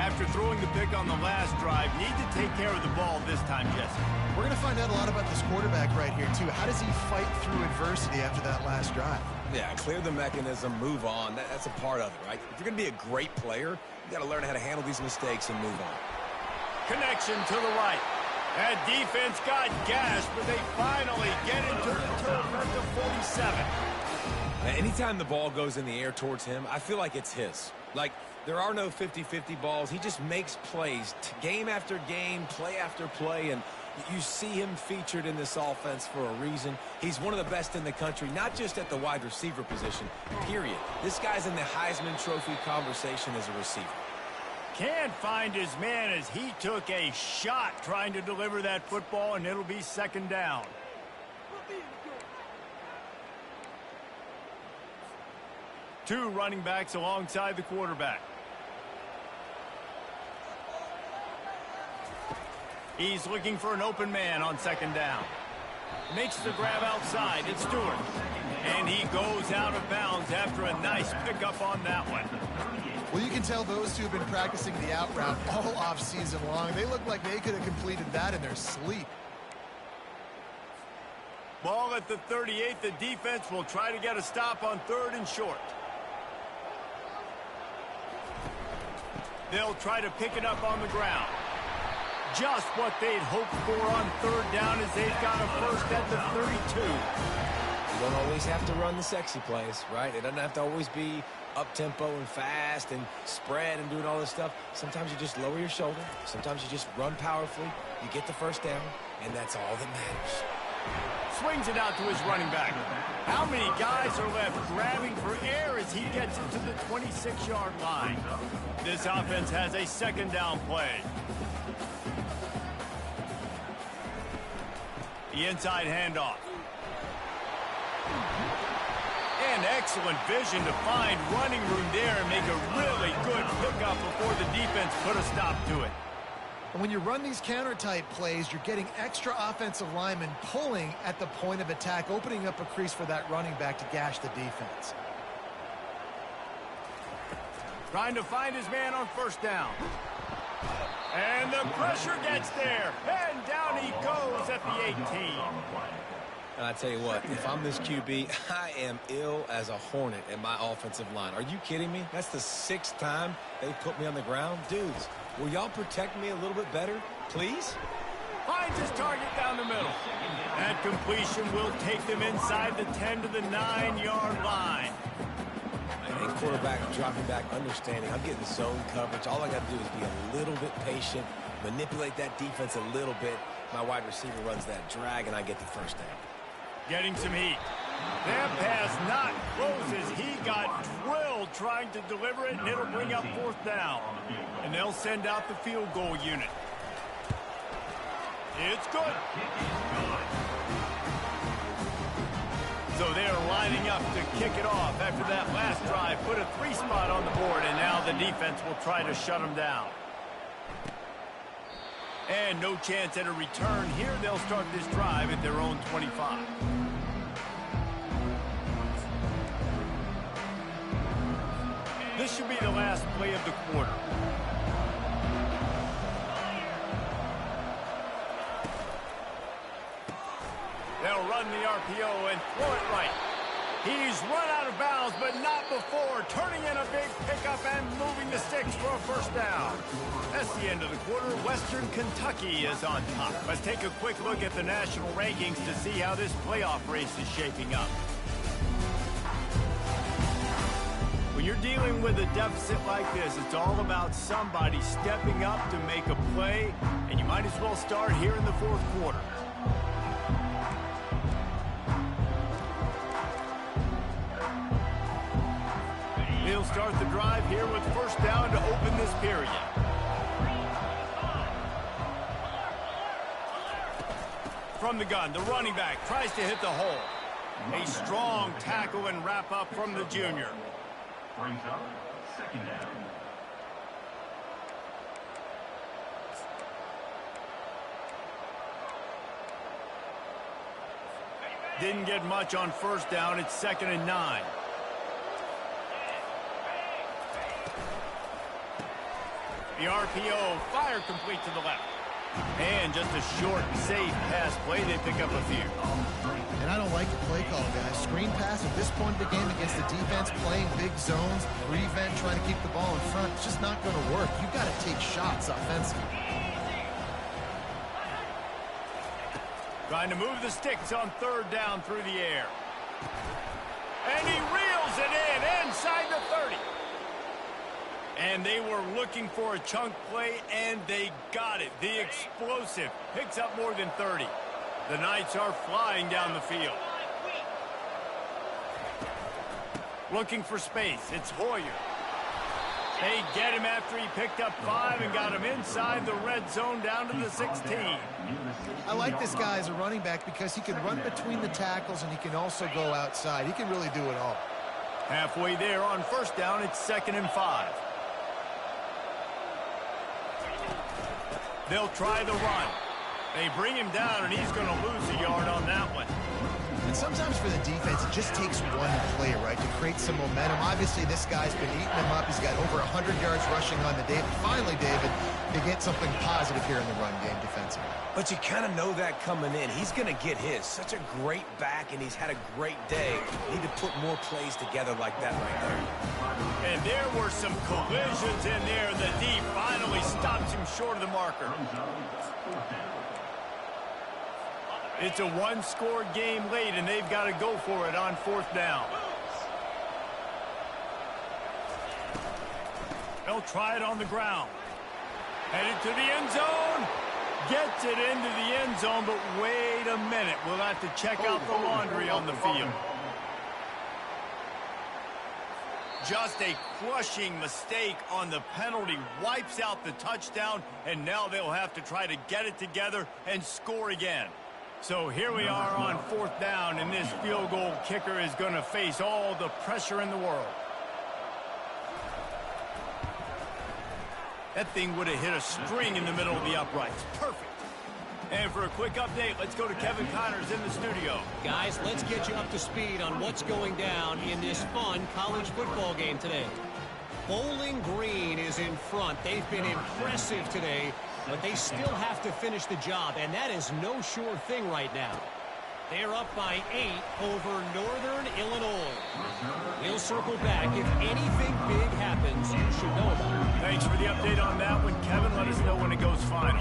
After throwing the pick on the last drive, need to take care of the ball this time, Jesse. We're going to find out a lot about this quarterback right here, too. How does he fight through adversity after that last drive? Yeah, clear the mechanism, move on. That's a part of it, right? If you're going to be a great player, you got to learn how to handle these mistakes and move on. Connection to the right. That defense got gashed, but they finally get into the turf at the 47. Now, anytime the ball goes in the air towards him, I feel like it's his. Like, there are no 50-50 balls. He just makes plays, game after game, play after play, and you see him featured in this offense for a reason. He's one of the best in the country, not just at the wide receiver position, period. This guy's in the Heisman Trophy conversation as a receiver. Can't find his man as he took a shot trying to deliver that football, and it'll be second down. Two running backs alongside the quarterback. He's looking for an open man on second down. Makes the grab outside. It's Stewart. And he goes out of bounds after a nice pickup on that one. Well, you can tell those two have been practicing the out route all off-season long. They look like they could have completed that in their sleep. Ball at the 38. The defense will try to get a stop on third and short. They'll try to pick it up on the ground. just what they'd hoped for on third down as they've got a first at the 32. You don't always have to run the sexy plays, right? It doesn't have to always be up-tempo and fast and spread and doing all this stuff. Sometimes you just lower your shoulder. Sometimes you just run powerfully. You get the first down, and that's all that matters. Swings it out to his running back. How many guys are left grabbing for air as he gets into the 26-yard line? This offense has a second down play. The inside handoff. And excellent vision to find running room there and make a really good pickup before the defense put a stop to it. And when you run these counter-type plays, you're getting extra offensive linemen pulling at the point of attack, opening up a crease for that running back to gash the defense. Trying to find his man on first down. And the pressure gets there. And down he goes at the 18. I tell you what, if I'm this QB, I am ill as a hornet in my offensive line. Are you kidding me? That's the 6th time they've put me on the ground. Dudes, will y'all protect me a little bit better, please? Finds his target down the middle. That completion will take them inside the 10 to the 9-yard line. And quarterback dropping back, understanding I'm getting zone coverage. All I got to do is be a little bit patient, manipulate that defense a little bit. My wide receiver runs that drag, and I get the first down. Getting some heat. That pass not close as he got drilled trying to deliver it, and it'll bring up fourth down. And they'll send out the field goal unit. It's good. So they're lining up to kick it off after that last drive. Put a 3 spot on the board, and now the defense will try to shut them down. And no chance at a return here. They'll start this drive at their own 25. This should be the last play of the quarter. They'll run the RPO and throw it right. He's run out of bounds, but not before. Turning in a big pickup and moving the sticks for a first down. That's the end of the quarter. Western Kentucky is on top. Let's take a quick look at the national rankings to see how this playoff race is shaping up. When you're dealing with a deficit like this, it's all about somebody stepping up to make a play, and you might as well start here in the fourth quarter. He'll start the drive here with first down to open this period. From the gun, the running back tries to hit the hole. A strong tackle and wrap up from the junior. Brings up second down. Didn't get much on first down. It's 2nd and 9. The RPO, fire complete to the left. And just a short, safe pass play. They pick up a few. And I don't like the play call, guys. Screen pass at this point of the game against the defense, playing big zones, prevent, trying to keep the ball in front. It's just not going to work. You've got to take shots offensively. Trying to move the sticks on third down through the air. And he reels it in inside the 30. And they were looking for a chunk play, and they got it. The explosive picks up more than 30. The Knights are flying down the field. Looking for space. It's Hoyer. They get him after he picked up 5 and got him inside the red zone down to the 16. I like this guy as a running back because he can run between the tackles and he can also go outside. He can really do it all. Halfway there on first down, it's 2nd and 5. They'll try the run. They bring him down, and he's going to lose a yard on that one. And sometimes for the defense, it just takes one play, right, to create some momentum. Obviously, this guy's been eating him up. He's got over 100 yards rushing on the day. But finally, David, they get something positive here in the run game defensively. But you kind of know that coming in. He's going to get his. Such a great back, and he's had a great day. Need to put more plays together like that right there. And There were some collisions in there. The D finally stops him short of the marker. It's a one-score game late, and they've got to go for it on 4th down. They'll try it on the ground. Headed to the end zone. Gets it into the end zone, but wait a minute. We'll have to check out the laundry on the field. Just a crushing mistake on the penalty. Wipes out the touchdown, and now they'll have to try to get it together and score again. So here we are on 4th down, and this field goal kicker is going to face all the pressure in the world. That thing would have hit a string in the middle of the uprights. Perfect. And for a quick update, let's go to Kevin Connors in the studio. Guys, let's get you up to speed on what's going down in this fun college football game today. Bowling Green is in front. They've been impressive today, but they still have to finish the job, and that is no sure thing right now. They're up by 8 over Northern Illinois. We'll circle back. If anything big happens, you should know about it. Thanks for the update on that one, Kevin. Let us know when it goes final.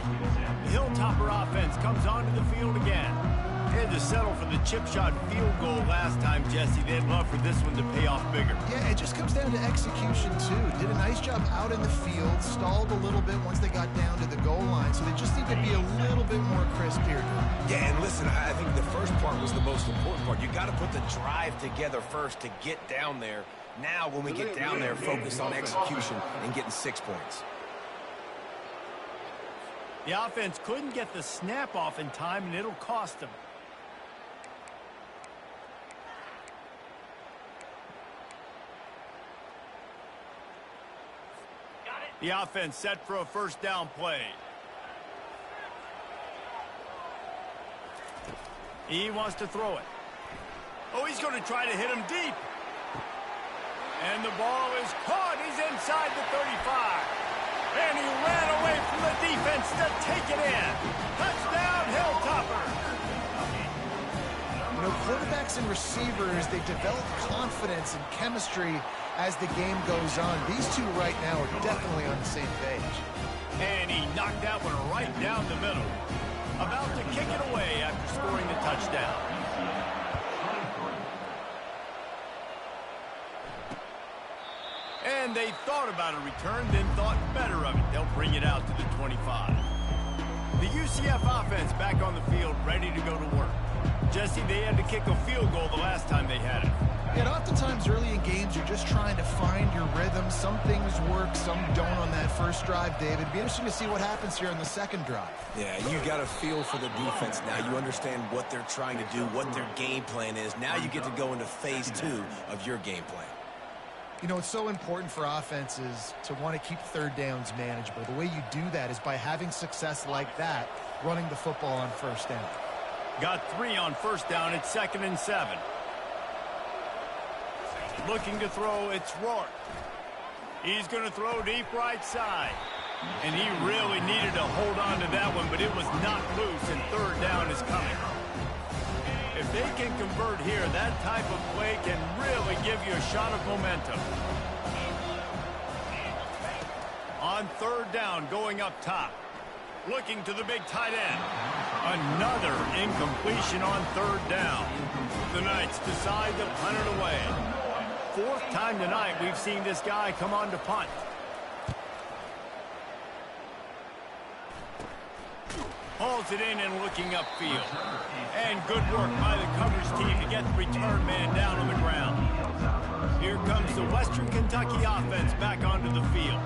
The Hilltopper offense comes onto the field again. They had to settle for the chip shot field goal last time, Jesse. They'd love for this one to pay off bigger. Yeah, it just comes down to execution, too. Did a nice job out in the field, stalled a little bit once they got down to the goal line, so they just need to be a little bit more crisp here. Yeah, and listen, I think the first part was the most important part. You got to put the drive together first to get down there. Now, when we get down there, focus on execution and getting 6 points. The offense couldn't get the snap off in time, and it'll cost them. The offense set for a 1st down play. He wants to throw it. Oh, he's going to try to hit him deep. And the ball is caught. He's inside the 35. And he ran away from the defense to take it in. Touchdown, Hilltopper. You know, quarterbacks and receivers, they develop confidence and chemistry as the game goes on. These two right now are definitely on the same page. And he knocked that one right down the middle. About to kick it away after scoring the touchdown. And they thought about a return, then thought better of it. They'll bring it out to the 25. The UCF offense back on the field, ready to go to work. Jesse, they had to kick a field goal the last time they had it. And oftentimes early in games, you're just trying to find your rhythm. Some things work, some don't on that first drive, David. It'd be interesting to see what happens here on the second drive. Yeah, you got a feel for the defense now. You understand what they're trying to do, what their game plan is. Now you get to go into phase 2 of your game plan. You know, it's so important for offenses to want to keep 3rd downs manageable. The way you do that is by having success like that, running the football on 1st down. Got 3 on 1st down. It's 2nd and 7. Looking to throw, it's Rourke. He's going to throw deep right side. And he really needed to hold on to that one, but it was knocked loose, and 3rd down is coming. If they can convert here, that type of play can really give you a shot of momentum. On 3rd down, going up top. Looking to the big tight end. Another incompletion on 3rd down. The Knights decide to punt it away. 4th time tonight we've seen this guy come on to punt. Hauls it in and looking upfield. And good work by the coverage team to get the return man down on the ground. Here comes the Western Kentucky offense back onto the field.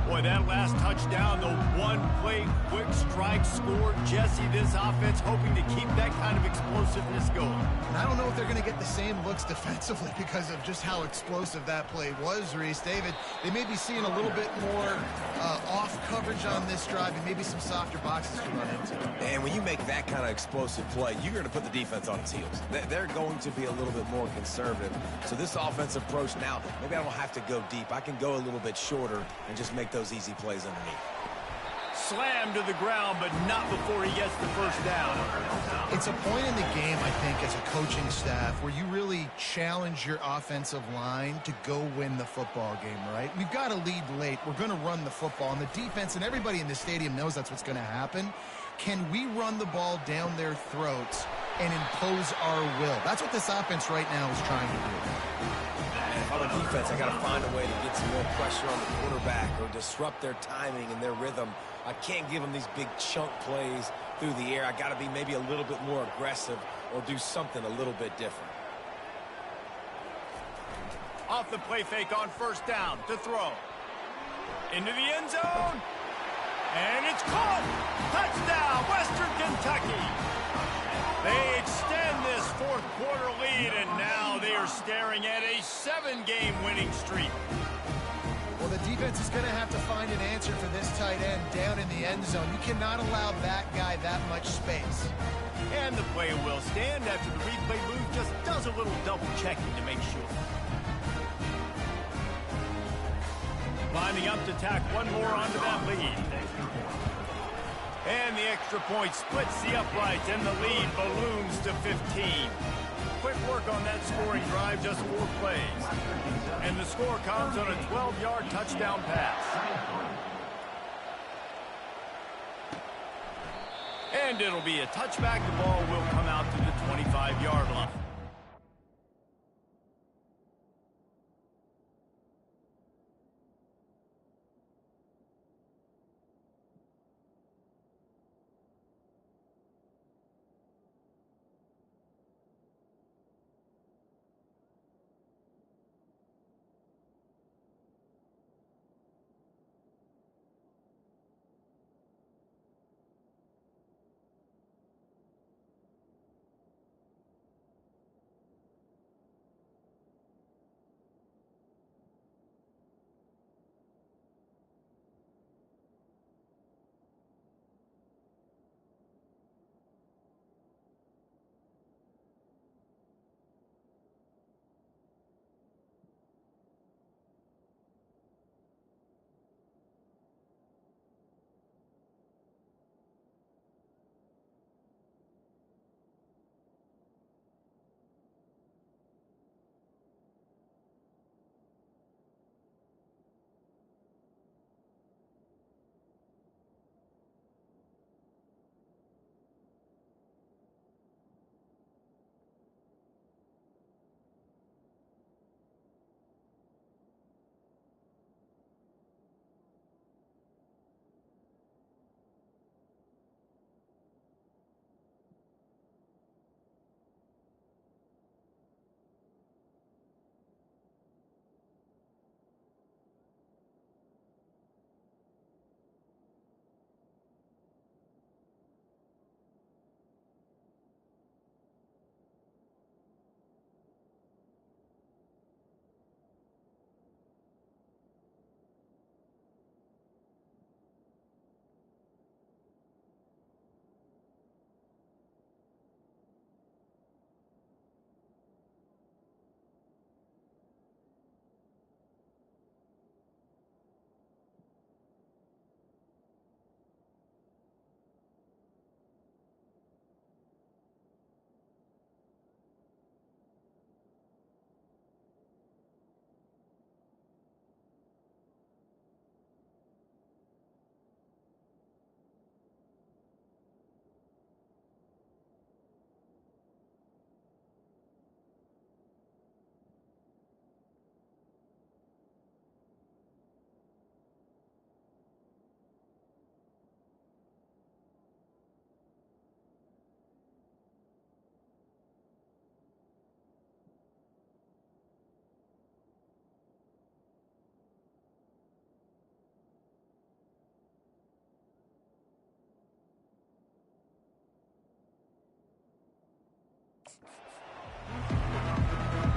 Boy, that last touchdown, the one-play quick strike score. Jesse, this offense hoping to keep that kind of explosiveness going. And I don't know if they're going to get the same looks defensively because of just how explosive that play was, Reese. David, they may be seeing a little bit more off coverage on this drive and maybe some softer boxes to run into. And when you make that kind of explosive play, you're going to put the defense on its heels. They're going to be a little bit more conservative. So this offensive approach now, maybe I don't have to go deep. I can go a little bit shorter and just make those easy plays underneath. Slammed to the ground, but not before he gets the first down. It's a point in the game, I think, as a coaching staff where you really challenge your offensive line to go win the football game, right? We've got to lead late. We're going to run the football. And the defense and everybody in the stadium knows that's what's going to happen. Can we run the ball down their throats and impose our will? That's what this offense right now is trying to do. If I'm a defense, I got to find a way to get some more pressure on the quarterback or disrupt their timing and their rhythm. I can't give them these big chunk plays through the air. I got to be maybe a little bit more aggressive or do something a little bit different. Off the play fake on first down to throw. Into the end zone. And it's caught. Touchdown, Western Kentucky. They extend this fourth quarter lead, and now they are staring at a 7-game winning streak. Well, the defense is going to have to find an answer for this tight end down in the end zone. You cannot allow that guy that much space. And the play will stand after the replay booth just does a little double checking to make sure. Lining up to tack one more onto that lead. And the extra point splits the uprights, and the lead balloons to 15. Quick work on that scoring drive, just 4 plays. And the score comes on a 12-yard touchdown pass. And it'll be a touchback. The ball will come out to the 25-yard line.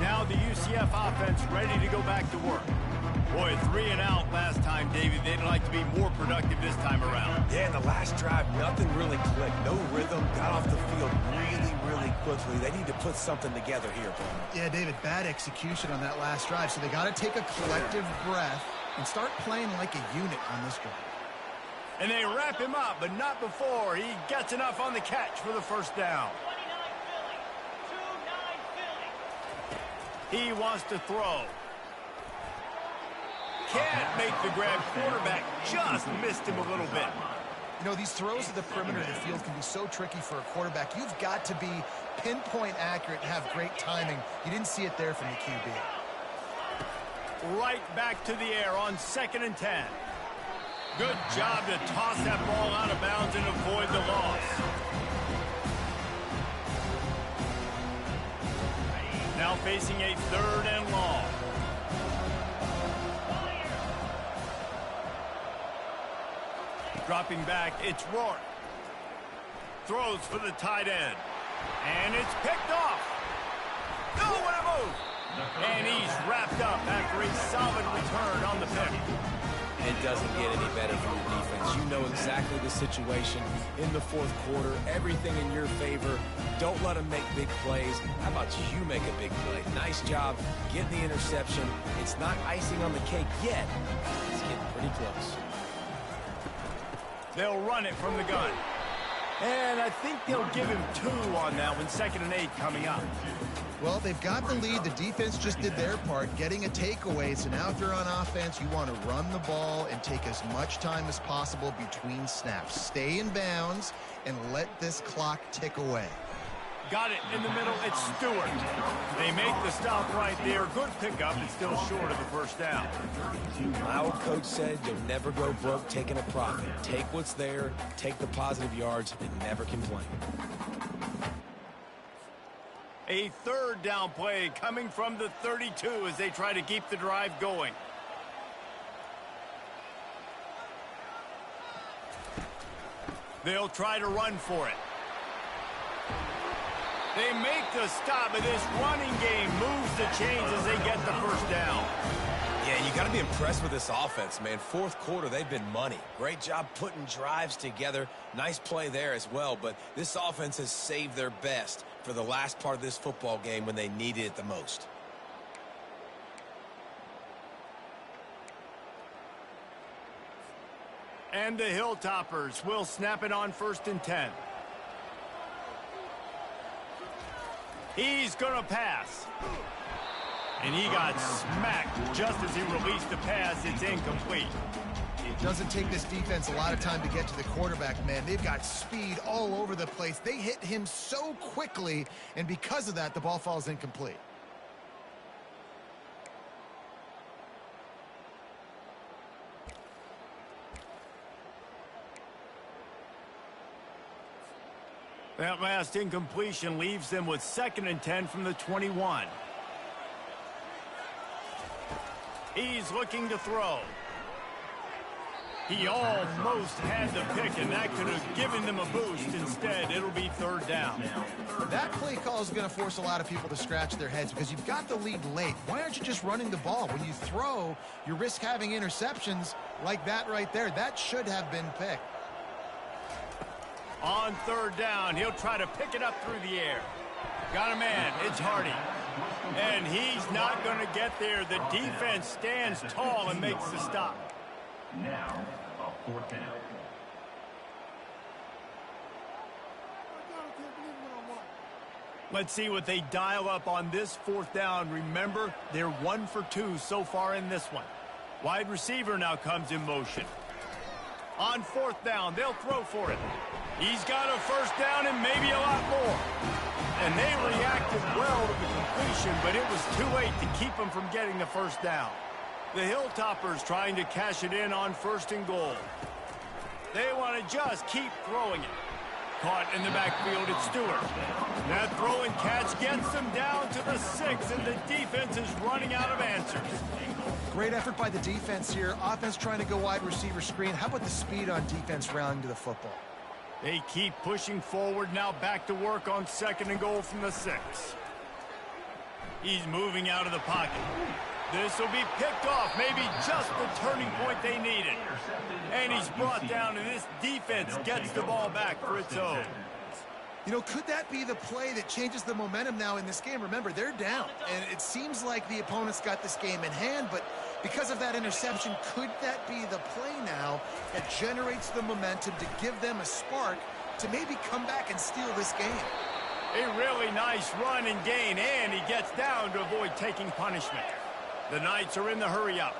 Now the UCF offense ready to go back to work. Boy, 3 and out last time, David. They'd like to be more productive this time around. Yeah, in the last drive, nothing really clicked. No rhythm, got off the field really quickly. They need to put something together here, Paul. Yeah, David, bad execution on that last drive, so they got to take a collective breath and start playing like a unit on this drive. And they wrap him up, but not before he gets enough on the catch for the first down. He wants to throw. Can't make the grab. Quarterback just missed him a little bit. You know, these throws to the perimeter of the field can be so tricky for a quarterback. You've got to be pinpoint accurate and have great timing. You didn't see it there from the QB. Right back to the air on 2nd and 10. Good job to toss that ball out of bounds and avoid the loss. Now facing a 3rd and long. Dropping back, it's Rourke. Throws for the tight end. And it's picked off. Oh, what a move! And he's wrapped up after a solid return on the pick. It doesn't get any better for your defense. You know exactly the situation in the 4th quarter. Everything in your favor. Don't let them make big plays. How about you make a big play? Nice job getting the interception. It's not icing on the cake yet. It's getting pretty close. They'll run it from the gun. And I think they'll give him 2 on that one. 2nd and 8 coming up. Well, they've got the lead. The defense just did their part, getting a takeaway. So now if you're on offense, you want to run the ball and take as much time as possible between snaps. Stay in bounds and let this clock tick away. Got it in the middle. It's Stewart. They make the stop right there. Good pickup. It's still short of the first down. My old coach said you'll never go broke taking a profit. Take what's there, take the positive yards, and never complain. A 3rd down play coming from the 32 as they try to keep the drive going. They'll try to run for it. They make the stop, but this running game moves the chains as they get the first down. Yeah, you got to be impressed with this offense, man. 4th quarter, they've been money. Great job putting drives together. Nice play there as well, but this offense has saved their best for the last part of this football game when they needed it the most. And the Hilltoppers will snap it on 1st and 10. He's going to pass. And he got smacked just as he released the pass. It's incomplete. It doesn't take this defense a lot of time to get to the quarterback, man. They've got speed all over the place. They hit him so quickly, and because of that, the ball falls incomplete. That last incompletion leaves them with 2nd and 10 from the 21. He's looking to throw. He almost had the pick, and that could have given them a boost. Instead, it'll be 3rd down. That play call is going to force a lot of people to scratch their heads because you've got the lead late. Why aren't you just running the ball? When you throw, you risk having interceptions like that right there. That should have been picked. On 3rd down, he'll try to pick it up through the air. Got a man. It's Hardy. And he's not going to get there. The defense stands tall and makes the stop. Now, a 4th down. Let's see what they dial up on this 4th down. Remember, they're 1 for 2 so far in this one. Wide receiver now comes in motion. On 4th down, they'll throw for it. He's got a 1st down and maybe a lot more. And they reacted well to the completion, but it was too late to keep them from getting the 1st down. The Hilltoppers trying to cash it in on 1st and goal. They want to just keep throwing it. Caught in the backfield, it's Stewart. That throw and catch gets them down to the 6, and the defense is running out of answers. Great effort by the defense here. Offense trying to go wide receiver screen. How about the speed on defense rounding to the football? They keep pushing forward, now back to work on 2nd and goal from the 6. He's moving out of the pocket. This will be picked off, maybe just the turning point they needed. And he's brought down, and this defense gets the ball back for its own. You know, could that be the play that changes the momentum now in this game? Remember, they're down, and it seems like the opponent's got this game in hand, but Because of that interception, could that be the play now that generates the momentum to give them a spark to maybe come back and steal this game? A really nice run and gain, and he gets down to avoid taking punishment. The Knights are in the hurry-up.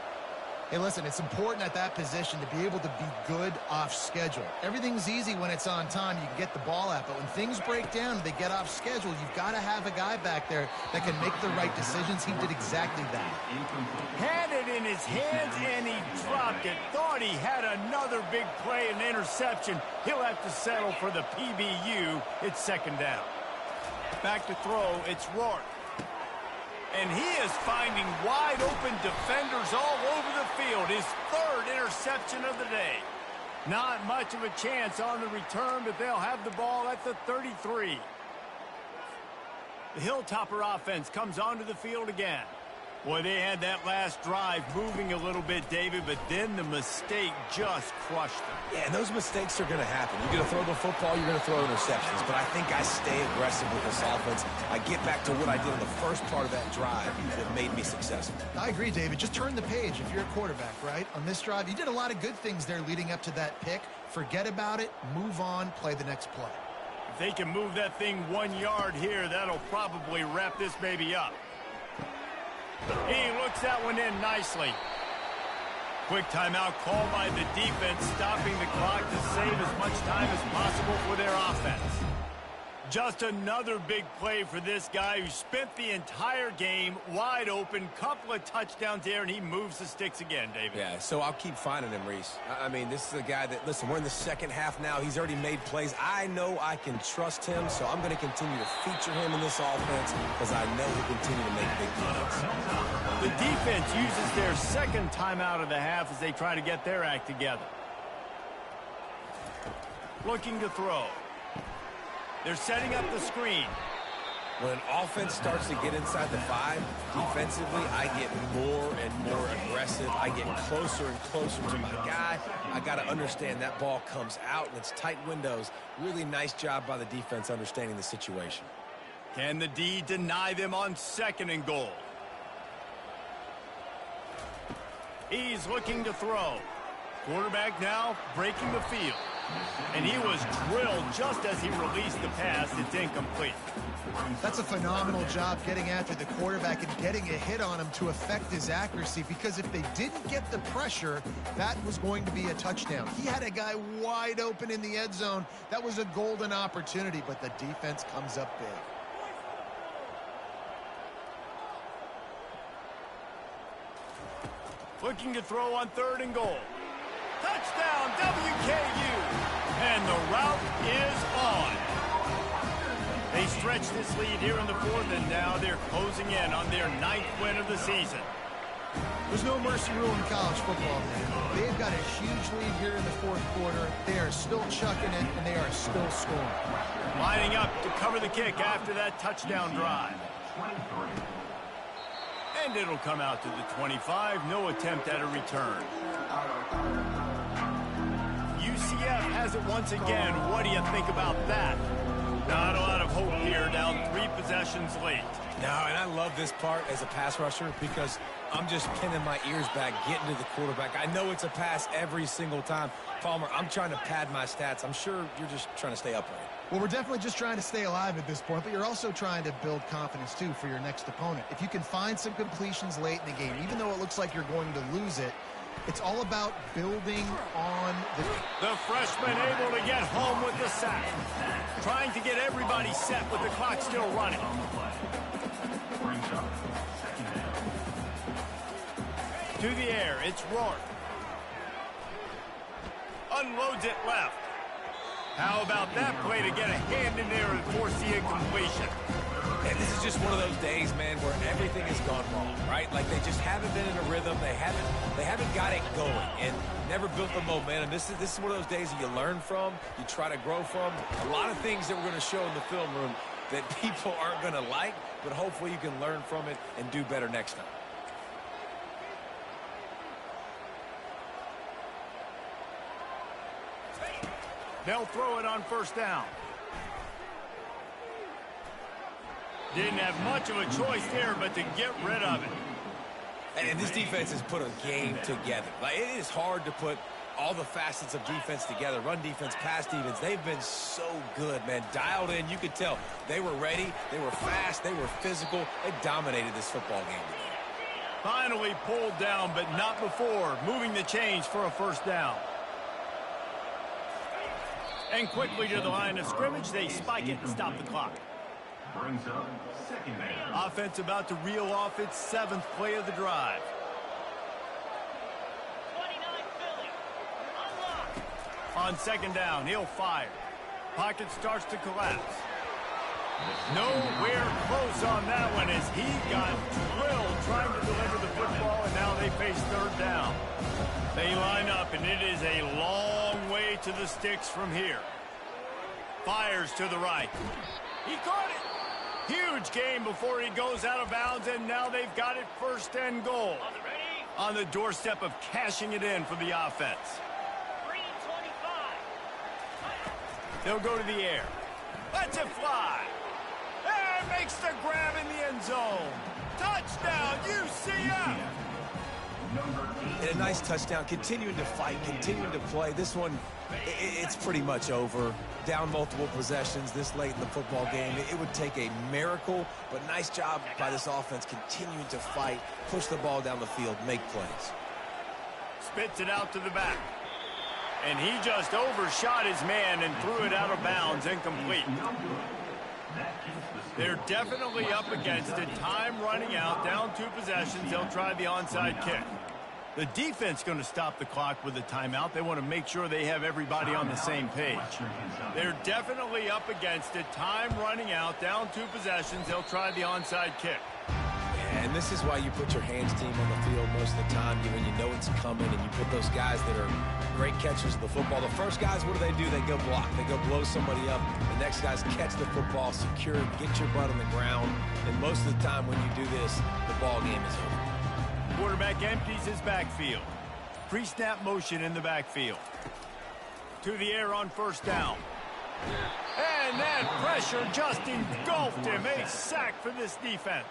Hey, listen, it's important at that position to be able to be good off schedule. Everything's easy when it's on time. You can get the ball out, but when things break down and they get off schedule, you've got to have a guy back there that can make the right decisions. He did exactly that. Had it in his hands, and he dropped it. Thought he had another big play, an interception. He'll have to settle for the PBU. It's second down. Back to throw, it's Rourke. And he is finding wide-open defenders all over the field. His third interception of the day. Not much of a chance on the return, but they'll have the ball at the 33. The Hilltopper offense comes onto the field again. Boy, they had that last drive moving a little bit, David, but then the mistake just crushed them. Yeah, and those mistakes are going to happen. You're going to throw the football, you're going to throw interceptions. But I think I stay aggressive with this offense. I get back to what I did in the first part of that drive that made me successful. I agree, David. Just turn the page if you're a quarterback, right? On this drive, you did a lot of good things there leading up to that pick. Forget about it, move on, play the next play. If they can move that thing 1 yard here, that'll probably wrap this baby up. He looks that one in nicely. Quick timeout called by the defense, stopping the clock to save as much time as possible for their offense. Just another big play for this guy who spent the entire game wide open, couple of touchdowns there, and he moves the sticks again, David. Yeah, so I'll keep finding him, Reese. I mean, this is a guy that, listen, we're in the second half now. He's already made plays. I know I can trust him, so I'm going to continue to feature him in this offense because I know he'll continue to make big plays. The defense uses their second timeout of the half as they try to get their act together. Looking to throw. They're setting up the screen. When an offense starts to get inside the 5, defensively, I get more and more aggressive. I get closer and closer to my guy. I got to understand that ball comes out and it's tight windows. Really nice job by the defense understanding the situation. Can the D deny them on second and goal? He's looking to throw. Quarterback now breaking the field. And he was drilled just as he released the pass. It's incomplete. That's a phenomenal job getting after the quarterback and getting a hit on him to affect his accuracy, because if they didn't get the pressure, that was going to be a touchdown. He had a guy wide open in the end zone. That was a golden opportunity, but the defense comes up big. Looking to throw on third and goal. Touchdown, WKU. And the route is on. They stretch this lead here in the fourth, and now they're closing in on their 9th win of the season. There's no mercy rule in college football, man. They've got a huge lead here in the fourth quarter. They are still chucking it, and they are still scoring. Lining up to cover the kick after that touchdown drive. And it'll come out to the 25. No attempt at a return. UCF has it once again. What do you think about that? Not a lot of hope here, down 3 possessions late. No, and I love this part as a pass rusher because I'm just pinning my ears back, getting to the quarterback. I know it's a pass every single time. Palmer, I'm trying to pad my stats. I'm sure you're just trying to stay upright. Well, we're definitely just trying to stay alive at this point, but you're also trying to build confidence, too, for your next opponent. If you can find some completions late in the game, even though it looks like you're going to lose it, it's all about building on the freshman able to get home with the sack. Trying to get everybody set with the clock still running. To the air, it's Rourke. Unloads it left. How about that play to get a hand in there and force the incompletion? And this is just one of those days, man, where everything has gone wrong, right? Like they just haven't been in a rhythm. They haven't got it going and never built the momentum. This is one of those days that you learn from, you try to grow from. A lot of things that we're going to show in the film room that people aren't going to like, but hopefully you can learn from it and do better next time. They'll throw it on first down. Didn't have much of a choice there, but to get rid of it. And this defense has put a game together. Like, it is hard to put all the facets of defense together. Run defense, pass defense. They've been so good, man. Dialed in. You could tell they were ready. They were fast. They were physical. They dominated this football game today. Finally pulled down, but not before moving the chains for a first down. And quickly to the line of scrimmage, they spike it and stop the clock. Brings up second down. Offense about to reel off its 7th play of the drive. 29 Philly. Unlock. On second down, he'll fire. Pocket starts to collapse. Nowhere close on that one as he got drilled trying to deliver the football, and now they face third down. They line up, and it is a long way to the sticks from here. Fires to the right. He caught it. Huge gain before he goes out of bounds, and now they've got it first and goal. On the doorstep of cashing it in for the offense. Green 25. They'll go to the air. Lets it fly. And makes the grab in the end zone. Touchdown, UCF. And a nice touchdown, continuing to fight, continuing to play. This one, it's pretty much over. Down multiple possessions this late in the football game. It would take a miracle, but nice job by this offense continuing to fight, push the ball down the field, make plays. Spits it out to the back. And he just overshot his man and threw it out of bounds, incomplete. They're definitely up against it. Time running out, down 2 possessions. They'll try the onside kick. The defense going to stop the clock with a timeout. They want to make sure they have everybody on the same page. They're definitely up against it. Time running out, down 2 possessions. They'll try the onside kick. And this is why you put your hands team on the field most of the time when you know it's coming, and you put those guys that are great catchers of the football. The first guys, what do? They go block. They go blow somebody up. The next guys catch the football, secure, get your butt on the ground. And most of the time when you do this, the ball game is over. Quarterback empties his backfield. Pre-snap motion in the backfield. To the air on first down. And that pressure just engulfed him. A sack for this defense.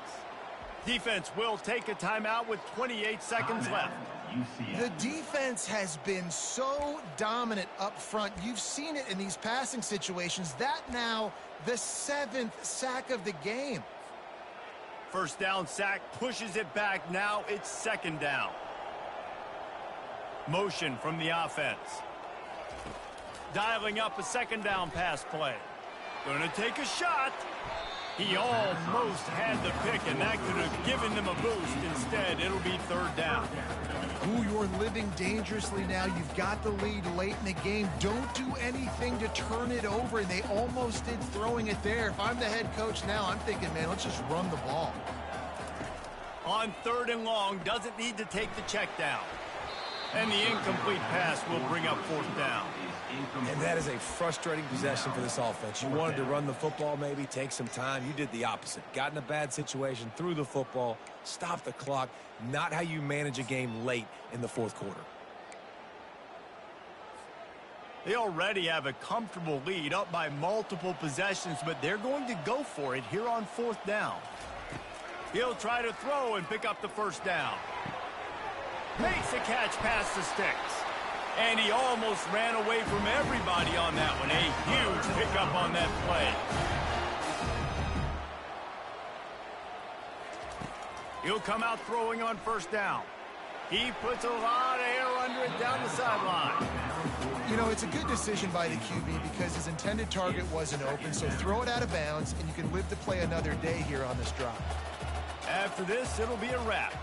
Defense will take a timeout with 28 seconds left. The defense has been so dominant up front. You've seen it in these passing situations. That now the 7th sack of the game. First down sack, pushes it back. Now it's second down. Motion from the offense. Dialing up a second down pass play. Going to take a shot. He almost had the pick, and that could have given them a boost. Instead, it'll be third down. Ooh, you're living dangerously now. You've got the lead late in the game. Don't do anything to turn it over, and they almost did throwing it there. If I'm the head coach now, I'm thinking, man, let's just run the ball. On third and long, doesn't need to take the check down. And the incomplete pass will bring up fourth down. And that is a frustrating possession for this offense. You wanted to run the football, maybe take some time. You did the opposite. Got in a bad situation, threw the football, stopped the clock. Not how you manage a game late in the fourth quarter. They already have a comfortable lead, up by multiple possessions, but they're going to go for it here on fourth down. He'll try to throw and pick up the first down. Makes a catch past the sticks. And he almost ran away from everybody on that one. A huge pickup on that play. He'll come out throwing on first down. He puts a lot of air under it down the sideline. You know, it's a good decision by the QB because his intended target wasn't open, so throw it out of bounds, and you can live to play another day here on this drive. After this, it'll be a wrap.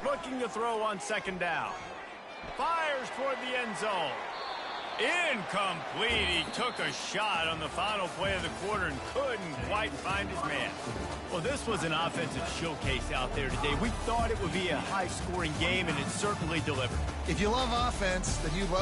Looking to throw on second down. Fires toward the end zone. Incomplete. He took a shot on the final play of the quarter and couldn't quite find his man. Well, this was an offensive showcase out there today. We thought it would be a high-scoring game, and it certainly delivered. If you love offense, then you love